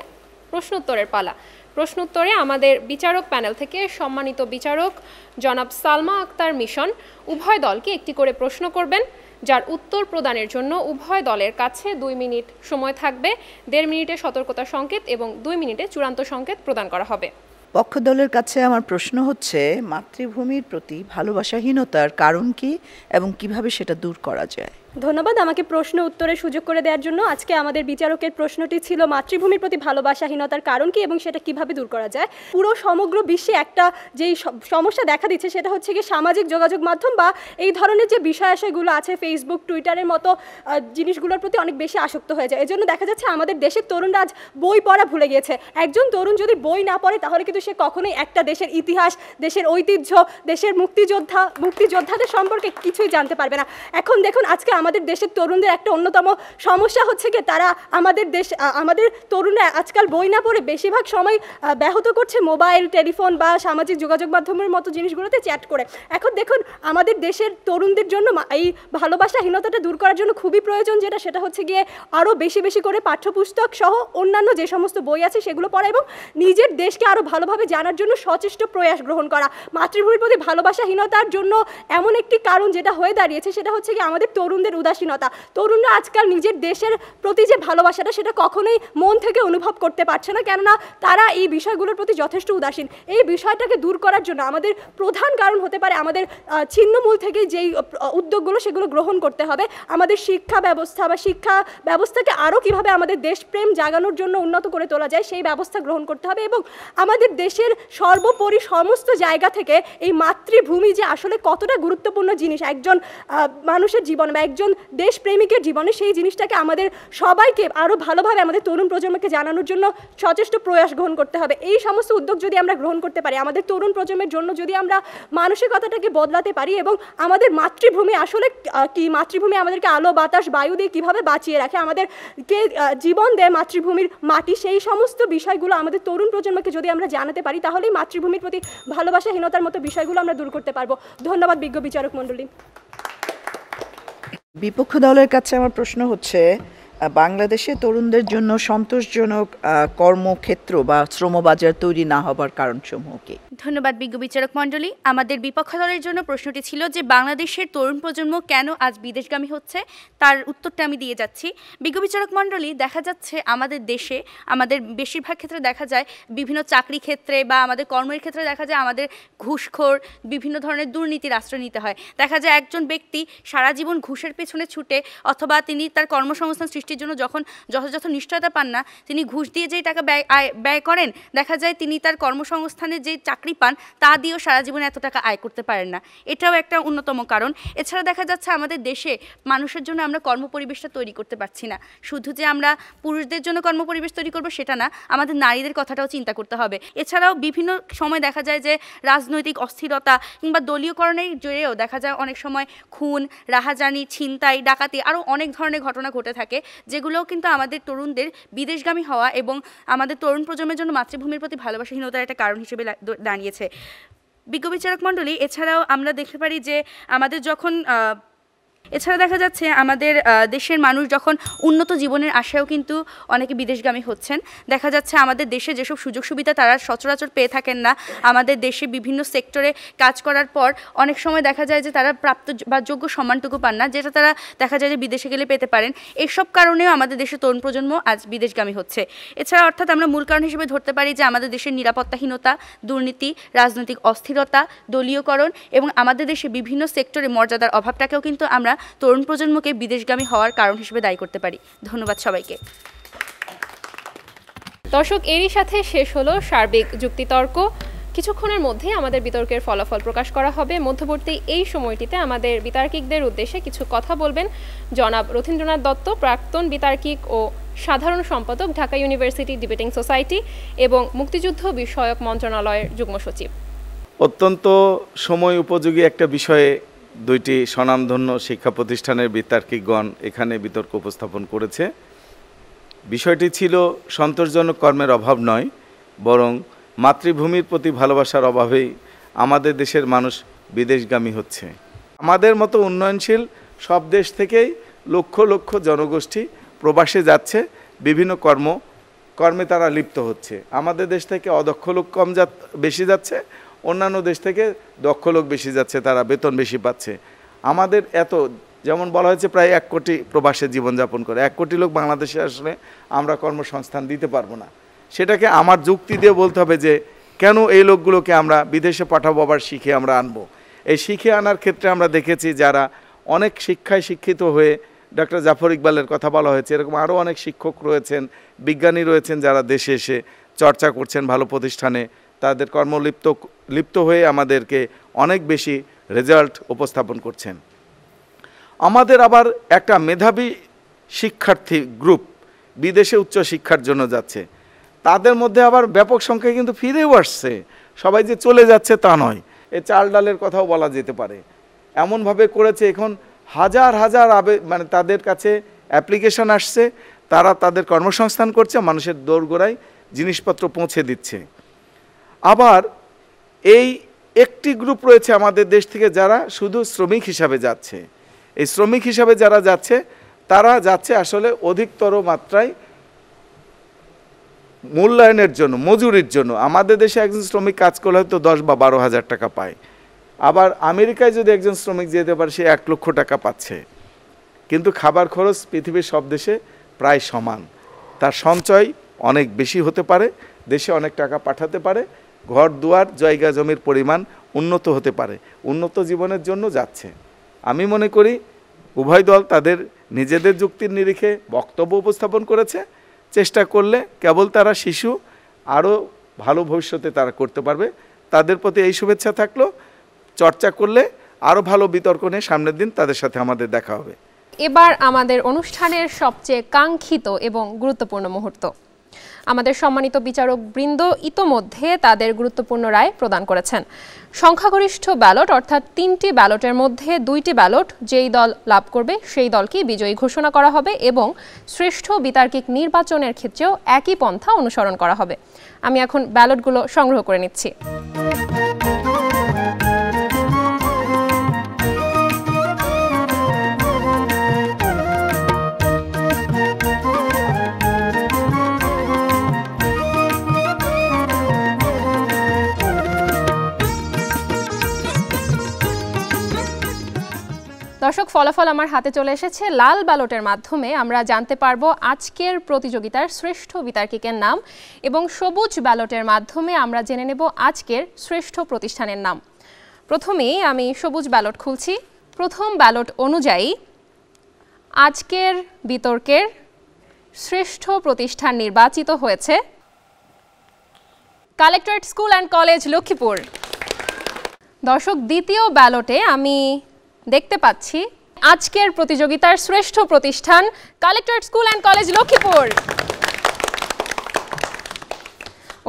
প্রশ্নোত্তরের পালা। প্রশ্নোত্তরে আমাদের বিচারক প্যানেল থেকে সম্মানিত বিচারক জনাব সালমা আক্তার মিশন উভয় দলকে একটি করে প্রশ্ন করবেন, যার উত্তর প্রদানের জন্য উভয় দলের কাছে 2 মিনিট সময় থাকবে। 1.5 মিনিটে সতর্কতা সংকেত এবং 2 মিনিটে চূড়ান্ত সংকেত প্রদান করা হবে। পক্ষ দলের কাছে আমার প্রশ্ন হচ্ছে, মাতৃভূমির প্রতি ভালোবাসাহীনতার কারণ কি এবং কিভাবে সেটা দূর করা যায়? ধন্যবাদ আমাকে প্রশ্ন উত্তরের সুযোগ করে দেওয়ার জন্য। আজকে আমাদের বিচারকের প্রশ্নটি ছিল মাতৃভূমির প্রতি ভালোবাসাহীনতার কারণ কি এবং সেটা কিভাবে দূর করা যায়। পুরো সমগ্র বিশ্বে একটা যেই সমস্যা দেখা দিচ্ছে সেটা হচ্ছে কি সামাজিক যোগাযোগ মাধ্যম বা এই ধরনের যে বিষয়াশয়গুলো আছে, ফেসবুক টুইটারের মতো জিনিসগুলোর প্রতি অনেক বেশি আসক্ত হয়ে যায়। এজন্য দেখা যাচ্ছে আমাদের দেশের তরুণরা আজ বই পড়া ভুলে গিয়েছে। একজন তরুণ যদি বই না পড়ে তাহলে কিন্তু সে কখনোই একটা দেশের ইতিহাস, দেশের ঐতিহ্য, দেশের মুক্তিযোদ্ধাদের সম্পর্কে কিছুই জানতে পারবে না। এখন দেখুন, আজকে আমাদের দেশের তরুণদের একটা অন্যতম সমস্যা হচ্ছে কি তারা আমাদের তরুণরা আজকাল বই না পড়ে বেশিরভাগ সময় ব্যাহত করছে মোবাইল, টেলিফোন বা সামাজিক যোগাযোগ মাধ্যমের মতো জিনিসগুলোতে চ্যাট করে। এখন দেখুন, আমাদের দেশের তরুণদের জন্য এই ভালোবাসাহীনতাটা দূর করার জন্য খুবই প্রয়োজন সেটা হচ্ছে গিয়ে আরও বেশি বেশি করে পাঠ্যপুস্তক সহ অন্যান্য যে সমস্ত বই আছে সেগুলো পড়া এবং নিজের দেশকে আরও ভালোভাবে জানার জন্য সচেষ্ট প্রয়াস গ্রহণ করা। মাতৃভূমির প্রতি ভালোবাসাহীনতার জন্য এমন একটি কারণ যেটা হয়ে দাঁড়িয়েছে সেটা হচ্ছে কি আমাদের তরুণদের তরুণদের উদাসীনতা। তরুণরা আজকাল নিজের দেশের প্রতি যে ভালোবাসাটা সেটা কখনোই মন থেকে অনুভব করতে পারছে না, কেননা তারা এই বিষয়গুলোর প্রতি যথেষ্ট উদাসীন। এই বিষয়টাকে দূর করার জন্য আমাদের প্রধান কারণ হতে পারে আমাদের ছিন্নমূল থেকে যেই উদ্যোগগুলো সেগুলো গ্রহণ করতে হবে। আমাদের শিক্ষা ব্যবস্থা বা শিক্ষা ব্যবস্থাকে আরও কীভাবে আমাদের দেশপ্রেম জাগানোর জন্য উন্নত করে তোলা যায় সেই ব্যবস্থা গ্রহণ করতে হবে, এবং আমাদের দেশের সর্বোপরি সমস্ত জায়গা থেকে এই মাতৃভূমি যে আসলে কতটা গুরুত্বপূর্ণ জিনিস একজন মানুষের জীবনে বা একজন দেশপ্রেমিকের জীবনে, সেই জিনিসটাকে আমাদের সবাইকে আরও ভালোভাবে আমাদের তরুণ প্রজন্মকে জানানোর জন্য সচেষ্ট প্রয়াস গ্রহণ করতে হবে। এই সমস্ত উদ্যোগ যদি আমরা গ্রহণ করতে পারি, আমাদের তরুণ প্রজন্মের জন্য যদি আমরা মানসিকতাটাকে বদলাতে পারি, এবং আমাদের মাতৃভূমি আসলে কি, মাতৃভূমি আমাদেরকে আলো বাতাস বায়ু দিয়ে কীভাবে বাঁচিয়ে রাখে, আমাদেরকে জীবন দেয় মাতৃভূমির মাটি, সেই সমস্ত বিষয়গুলো আমাদের তরুণ প্রজন্মকে যদি আমরা জানাতে পারি, তাহলেই মাতৃভূমির প্রতি ভালোবাসাহীনতার মতো বিষয়গুলো আমরা দূর করতে পারবো। ধন্যবাদ বিজ্ঞ বিচারক মণ্ডলী। বিপক্ষ দলের কাছে আমার প্রশ্ন হচ্ছে, বাংলাদেশে তরুণদের জন্য সন্তোষজনক কর্মক্ষেত্র বা শ্রমবাজার তৈরি না হবার কারণসমূহ কি? ধন্যবাদ বিজ্ঞ বিচারক মণ্ডলী। আমাদের বিপক্ষ দলের জন্য প্রশ্নটি ছিল যে বাংলাদেশের তরুণ প্রজন্ম কেন আজ বিদেশগামী হচ্ছে, তার উত্তরটা আমি দিয়ে যাচ্ছি। বিজ্ঞ বিচারক মণ্ডলী, দেখা যাচ্ছে আমাদের দেশে, আমাদের বেশিরভাগ ক্ষেত্রে দেখা যায় বিভিন্ন চাকরি ক্ষেত্রে বা আমাদের কর্মের ক্ষেত্রে দেখা যায় আমাদের ঘুষখোর বিভিন্ন ধরনের দুর্নীতির আশ্রয় নিতে হয়। দেখা যায় একজন ব্যক্তি সারা জীবন ঘুষের পেছনে ছুটে অথবা তিনি তার কর্মসংস্থান সৃষ্টির জন্য যখন যথাযথ নিশ্চয়তা পান না, তিনি ঘুষ দিয়ে যেই টাকা ব্যয় করেন, দেখা যায় তিনি তার কর্মসংস্থানের যে চাকরি পান তা দিয়েও সারা জীবনে এত টাকা আয় করতে পারেন না। এটাও একটা অন্যতম কারণ। এছাড়া দেখা যাচ্ছে আমাদের দেশে মানুষের জন্য আমরা কর্মপরিবেশটা তৈরি করতে পারছি না। শুধু যে আমরা পুরুষদের জন্য কর্মপরিবেশ তৈরি করবো সেটা না, আমাদের নারীদের কথাটাও চিন্তা করতে হবে। এছাড়াও বিভিন্ন সময় দেখা যায় যে রাজনৈতিক অস্থিরতা কিংবা দলীয়করণের জোরেও দেখা যায় অনেক সময় খুন, রাহাজানি, ছিনতাই, ডাকাতি আরও অনেক ধরনের ঘটনা ঘটে থাকে, যেগুলোও কিন্তু আমাদের তরুণদের বিদেশগামী হওয়া এবং আমাদের তরুণ প্রজন্মের জন্য মাতৃভূমির প্রতি ভালোবাসাহীনতার একটা কারণ হিসেবে দাঁড়িয়েছে। বিজ্ঞ বিচারক মণ্ডলী, এছাড়াও আমরা দেখতে পারি যে আমাদের যখন এছাড়া দেখা যাচ্ছে আমাদের দেশের মানুষ যখন উন্নত জীবনের আশায়ও কিন্তু অনেকে বিদেশগামী হচ্ছেন। দেখা যাচ্ছে আমাদের দেশে যেসব সুযোগ সুবিধা তারা সচরাচর পেয়ে থাকেন না, আমাদের দেশে বিভিন্ন সেক্টরে কাজ করার পর অনেক সময় দেখা যায় যে তারা প্রাপ্ত বা যোগ্য সম্মানটুকু পান না, যেটা তারা দেখা যায় যে বিদেশে গেলে পেতে পারেন। এইসব কারণেও আমাদের দেশের তরুণ প্রজন্ম আজ বিদেশগামী হচ্ছে। এছাড়া অর্থাৎ আমরা মূল কারণ হিসেবে ধরতে পারি যে আমাদের দেশের নিরাপত্তাহীনতা, দুর্নীতি, রাজনৈতিক অস্থিরতা, দলীয়করণ এবং আমাদের দেশে বিভিন্ন সেক্টরে মর্যাদার অভাবটাকেও কিন্তু আমরা তরুণ প্রজন্মকে বিদেশগামী হওয়ার কারণ হিসেবে দায়ী করতে পারি। ধন্যবাদ সবাইকে। দর্শক, এরই সাথে শেষ হলো সার্বিক যুক্তিতর্ক। কিছুক্ষণের মধ্যে আমাদের বিতর্কের ফলাফল প্রকাশ করা হবে। মধ্যবর্তী এই সময়টিতে আমাদের বিতার্কিকদের উদ্দেশ্যে কিছু কথা বলবেন জনাব রথীন্দ্রনাথ দত্ত, প্রাক্তন বিতার্কিক ও সাধারণ সম্পাদক, ঢাকা ইউনিভার্সিটি ডিবেটিং সোসাইটি এবং মুক্তিযুদ্ধ বিষয়ক মন্ত্রণালয়ের যুগ্ম সচিব। অত্যন্ত সময় উপযোগী একটা বিষয়ে দুইটি স্বনামধন্য শিক্ষা প্রতিষ্ঠানের বিতার্কিকগণ এখানে বিতর্ক উপস্থাপন করেছে। বিষয়টি ছিল সন্তোষজনক কর্মের অভাব নয়, বরং মাতৃভূমির প্রতি ভালোবাসার অভাবেই আমাদের দেশের মানুষ বিদেশগামী হচ্ছে। আমাদের মতো উন্নয়নশীল সব দেশ থেকেই লক্ষ লক্ষ জনগোষ্ঠী প্রবাসে যাচ্ছে, বিভিন্ন কর্মে তারা লিপ্ত হচ্ছে। আমাদের দেশ থেকে অদক্ষ লোক বেশি যাচ্ছে, অন্যান্য দেশ থেকে দক্ষ লোক বেশি যাচ্ছে, তারা বেতন বেশি পাচ্ছে। আমাদের যেমন বলা হয়েছে প্রায় 1 কোটি প্রবাসে জীবনযাপন করে, 1 কোটি লোক বাংলাদেশে আসলে আমরা কর্মসংস্থান দিতে পারবো না। সেটাকে আমার যুক্তি দিয়ে বলতে হবে যে কেন এই লোকগুলোকে আমরা বিদেশে পাঠাবো, আবার শিখে আমরা আনবো। এই শিখে আনার ক্ষেত্রে আমরা দেখেছি যারা অনেক শিক্ষায় শিক্ষিত হয়ে, ডক্টর জাফর ইকবালের কথা বলা হয়েছে, এরকম আরও অনেক শিক্ষক রয়েছেন, বিজ্ঞানী রয়েছেন যারা দেশে এসে চর্চা করছেন ভালো প্রতিষ্ঠানে, তাদের লিপ্ত হয়ে আমাদেরকে অনেক বেশি রেজাল্ট উপস্থাপন করছেন। আমাদের আবার একটা মেধাবী শিক্ষার্থী গ্রুপ বিদেশে উচ্চ শিক্ষার জন্য যাচ্ছে, তাদের মধ্যে আবার ব্যাপক সংখ্যায় কিন্তু ফিরেও আসছে। সবাই যে চলে যাচ্ছে তা নয়, এই চাল ডালের কথাও বলা যেতে পারে। এমনভাবে করেছে এখন হাজার হাজার তাদের কাছে অ্যাপ্লিকেশন আসছে, তারা তাদের কর্মসংস্থান করছে, মানুষের দোরগোড়ায় জিনিসপত্র পৌঁছে দিচ্ছে। আবার এই একটি গ্রুপ রয়েছে আমাদের দেশ থেকে যারা শুধু শ্রমিক হিসাবে যাচ্ছে। এই শ্রমিক হিসাবে যারা যাচ্ছে তারা যাচ্ছে আসলে অধিকতর মাত্রায় মূল্যায়নের জন্য, মজুরির জন্য। আমাদের দেশে একজন শ্রমিক কাজ করলে হয়তো 10 বা 12 হাজার টাকা পায়, আবার আমেরিকায় যদি একজন শ্রমিক যেতে পারে সে 1 লক্ষ টাকা পাচ্ছে। কিন্তু খাবার খরচ পৃথিবীর সব দেশে প্রায় সমান। তার সঞ্চয় অনেক বেশি হতে পারে, দেশে অনেক টাকা পাঠাতে পারে, ঘর দুয়ার জায়গা জমির পরিমাণ উন্নত হতে পারে, উন্নত জীবনের জন্য যাচ্ছে। আমি মনে করি উভয় দল তাদের নিজেদের যুক্তির নিরিখে বক্তব্য উপস্থাপন করেছে। চেষ্টা করলে কেবল তারা শিশু, আরও ভালো ভবিষ্যতে তারা করতে পারবে। তাদের প্রতি এই শুভেচ্ছা থাকলো। চর্চা করলে আরও ভালো বিতর্ক নিয়ে সামনের দিন তাদের সাথে আমাদের দেখা হবে। এবার আমাদের অনুষ্ঠানের সবচেয়ে কাঙ্ক্ষিত এবং গুরুত্বপূর্ণ মুহূর্ত। আমাদের সম্মানিত বিচারক বৃন্দ ইতোমধ্যে তাদের গুরুত্বপূর্ণ রায় প্রদান করেছেন। সংখ্যাগরিষ্ঠ ব্যালট অর্থাৎ 3টি ব্যালটের মধ্যে 2টি ব্যালট যেই দল লাভ করবে সেই দলকেই বিজয়ী ঘোষণা করা হবে এবং শ্রেষ্ঠ বিতার্কিক নির্বাচনের ক্ষেত্রেও একই পন্থা অনুসরণ করা হবে। আমি এখন ব্যালটগুলো সংগ্রহ করে নিচ্ছি। দর্শক, ফলাফল আমার হাতে চলে এসেছে। লাল ব্যালটের মাধ্যমে আমরা জানতে পারবো আজকের প্রতিযোগিতার শ্রেষ্ঠ বিতার্কিকের নাম এবং সবুজ ব্যালটের মাধ্যমে আমরা জেনে নেব আজকের শ্রেষ্ঠ প্রতিষ্ঠানের নাম। প্রথমেই আমি সবুজ ব্যালট খুলছি। প্রথম ব্যালট অনুযায়ী আজকের বিতর্কের শ্রেষ্ঠ প্রতিষ্ঠান নির্বাচিত হয়েছে collectorate school and college Lakshmipur. দর্শক, দ্বিতীয় ব্যালটে আমি দেখতে পাচ্ছি আজকের প্রতিযোগিতার শ্রেষ্ঠ প্রতিষ্ঠান collectorate school and college Lakshmipur.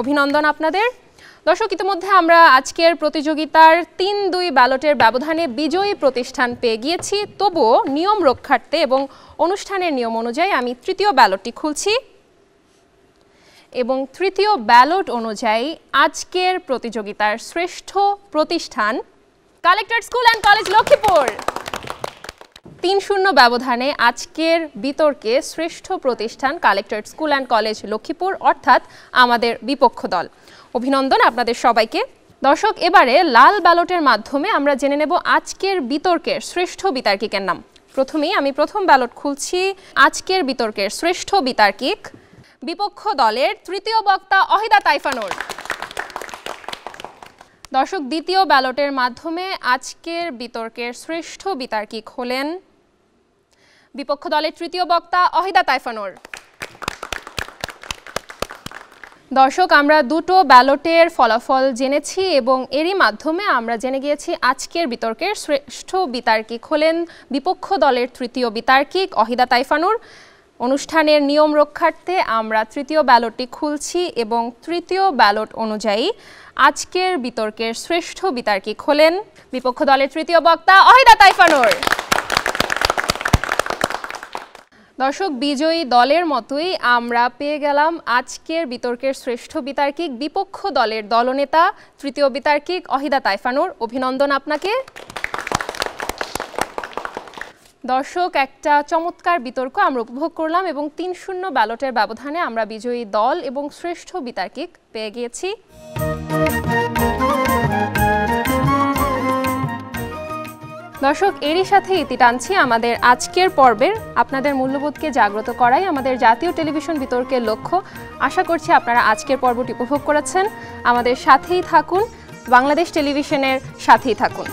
অভিনন্দন আপনাদের। দর্শক, ইতিমধ্যে আমরা আজকের প্রতিযোগিতার 3-2 ব্যালটের ব্যবধানে বিজয়ী প্রতিষ্ঠান পেয়ে গিয়েছি। তবুও নিয়ম রক্ষার্থে এবং অনুষ্ঠানের নিয়ম অনুযায়ী আমি তৃতীয় ব্যালটটি খুলছি এবং তৃতীয় ব্যালট অনুযায়ী আজকের প্রতিযোগিতার শ্রেষ্ঠ প্রতিষ্ঠান collectorate school and college Lakshmipur. 3-0 ব্যবধানে আজকের বিতর্কে শ্রেষ্ঠ প্রতিষ্ঠান collectorate school and college Lakshmipur, অর্থাৎ আমাদের বিপক্ষ দল। অভিনন্দন আপনাদের সবাইকে। দর্শক, এবারে লাল ব্যালটের মাধ্যমে আমরা জেনে নেব আজকের বিতর্কের শ্রেষ্ঠ বিতার্কিকের নাম। প্রথমেই আমি প্রথম ব্যালট খুলছি। আজকের বিতর্কের শ্রেষ্ঠ বিতার্কিক বিপক্ষ দলের তৃতীয় বক্তা অহিদা তাইফানুর। দর্শক, দ্বিতীয় ব্যালটের মাধ্যমে আজকের বিতর্কের শ্রেষ্ঠ বিতার্কিক হলেন বিপক্ষ দলের তৃতীয় বক্তা অহিদা তাইফানুর। দর্শক, আমরা দুটো ব্যালটের ফলাফল জেনেছি এবং এরই মাধ্যমে আমরা জেনে গিয়েছি আজকের বিতর্কের শ্রেষ্ঠ বিতার্কিক হলেন বিপক্ষ দলের তৃতীয় বিতার্কিক অহিদা তাইফানুর। অনুষ্ঠানের নিয়ম রক্ষার্থে আমরা তৃতীয় ব্যালটটি খুলছি এবং তৃতীয় ব্যালট অনুযায়ী আজকের বিতর্কের শ্রেষ্ঠ বিতার্কিক হলেন বিপক্ষ দলের তৃতীয় বক্তা অহিদা তাইফানুর। দর্শক, বিজয়ী দলের মতোই আমরা পেয়ে গেলাম আজকের বিতর্কের শ্রেষ্ঠ বিতার্কিক বিপক্ষ দলের দলনেতা তৃতীয় বিতার্কিক অহিদা তাইফানুর। অভিনন্দন আপনাকে। দর্শক, একটা চমৎকার বিতর্ক আমরা উপভোগ করলাম এবং 3-0 ব্যালটের ব্যবধানে আমরা বিজয়ী দল এবং শ্রেষ্ঠ বিতার্কিক পেয়ে গিয়েছি। দর্শক, এরই সাথে ইতি টানছি আমাদের আজকের পর্বের। আপনাদের মূল্যবোধকে জাগ্রত করাই আমাদের জাতীয় টেলিভিশন বিতর্কের লক্ষ্য। আশা করছি আপনারা আজকের পর্বটি উপভোগ করেছেন। আমাদের সাথেই থাকুন, বাংলাদেশ টেলিভিশনের সাথেই থাকুন।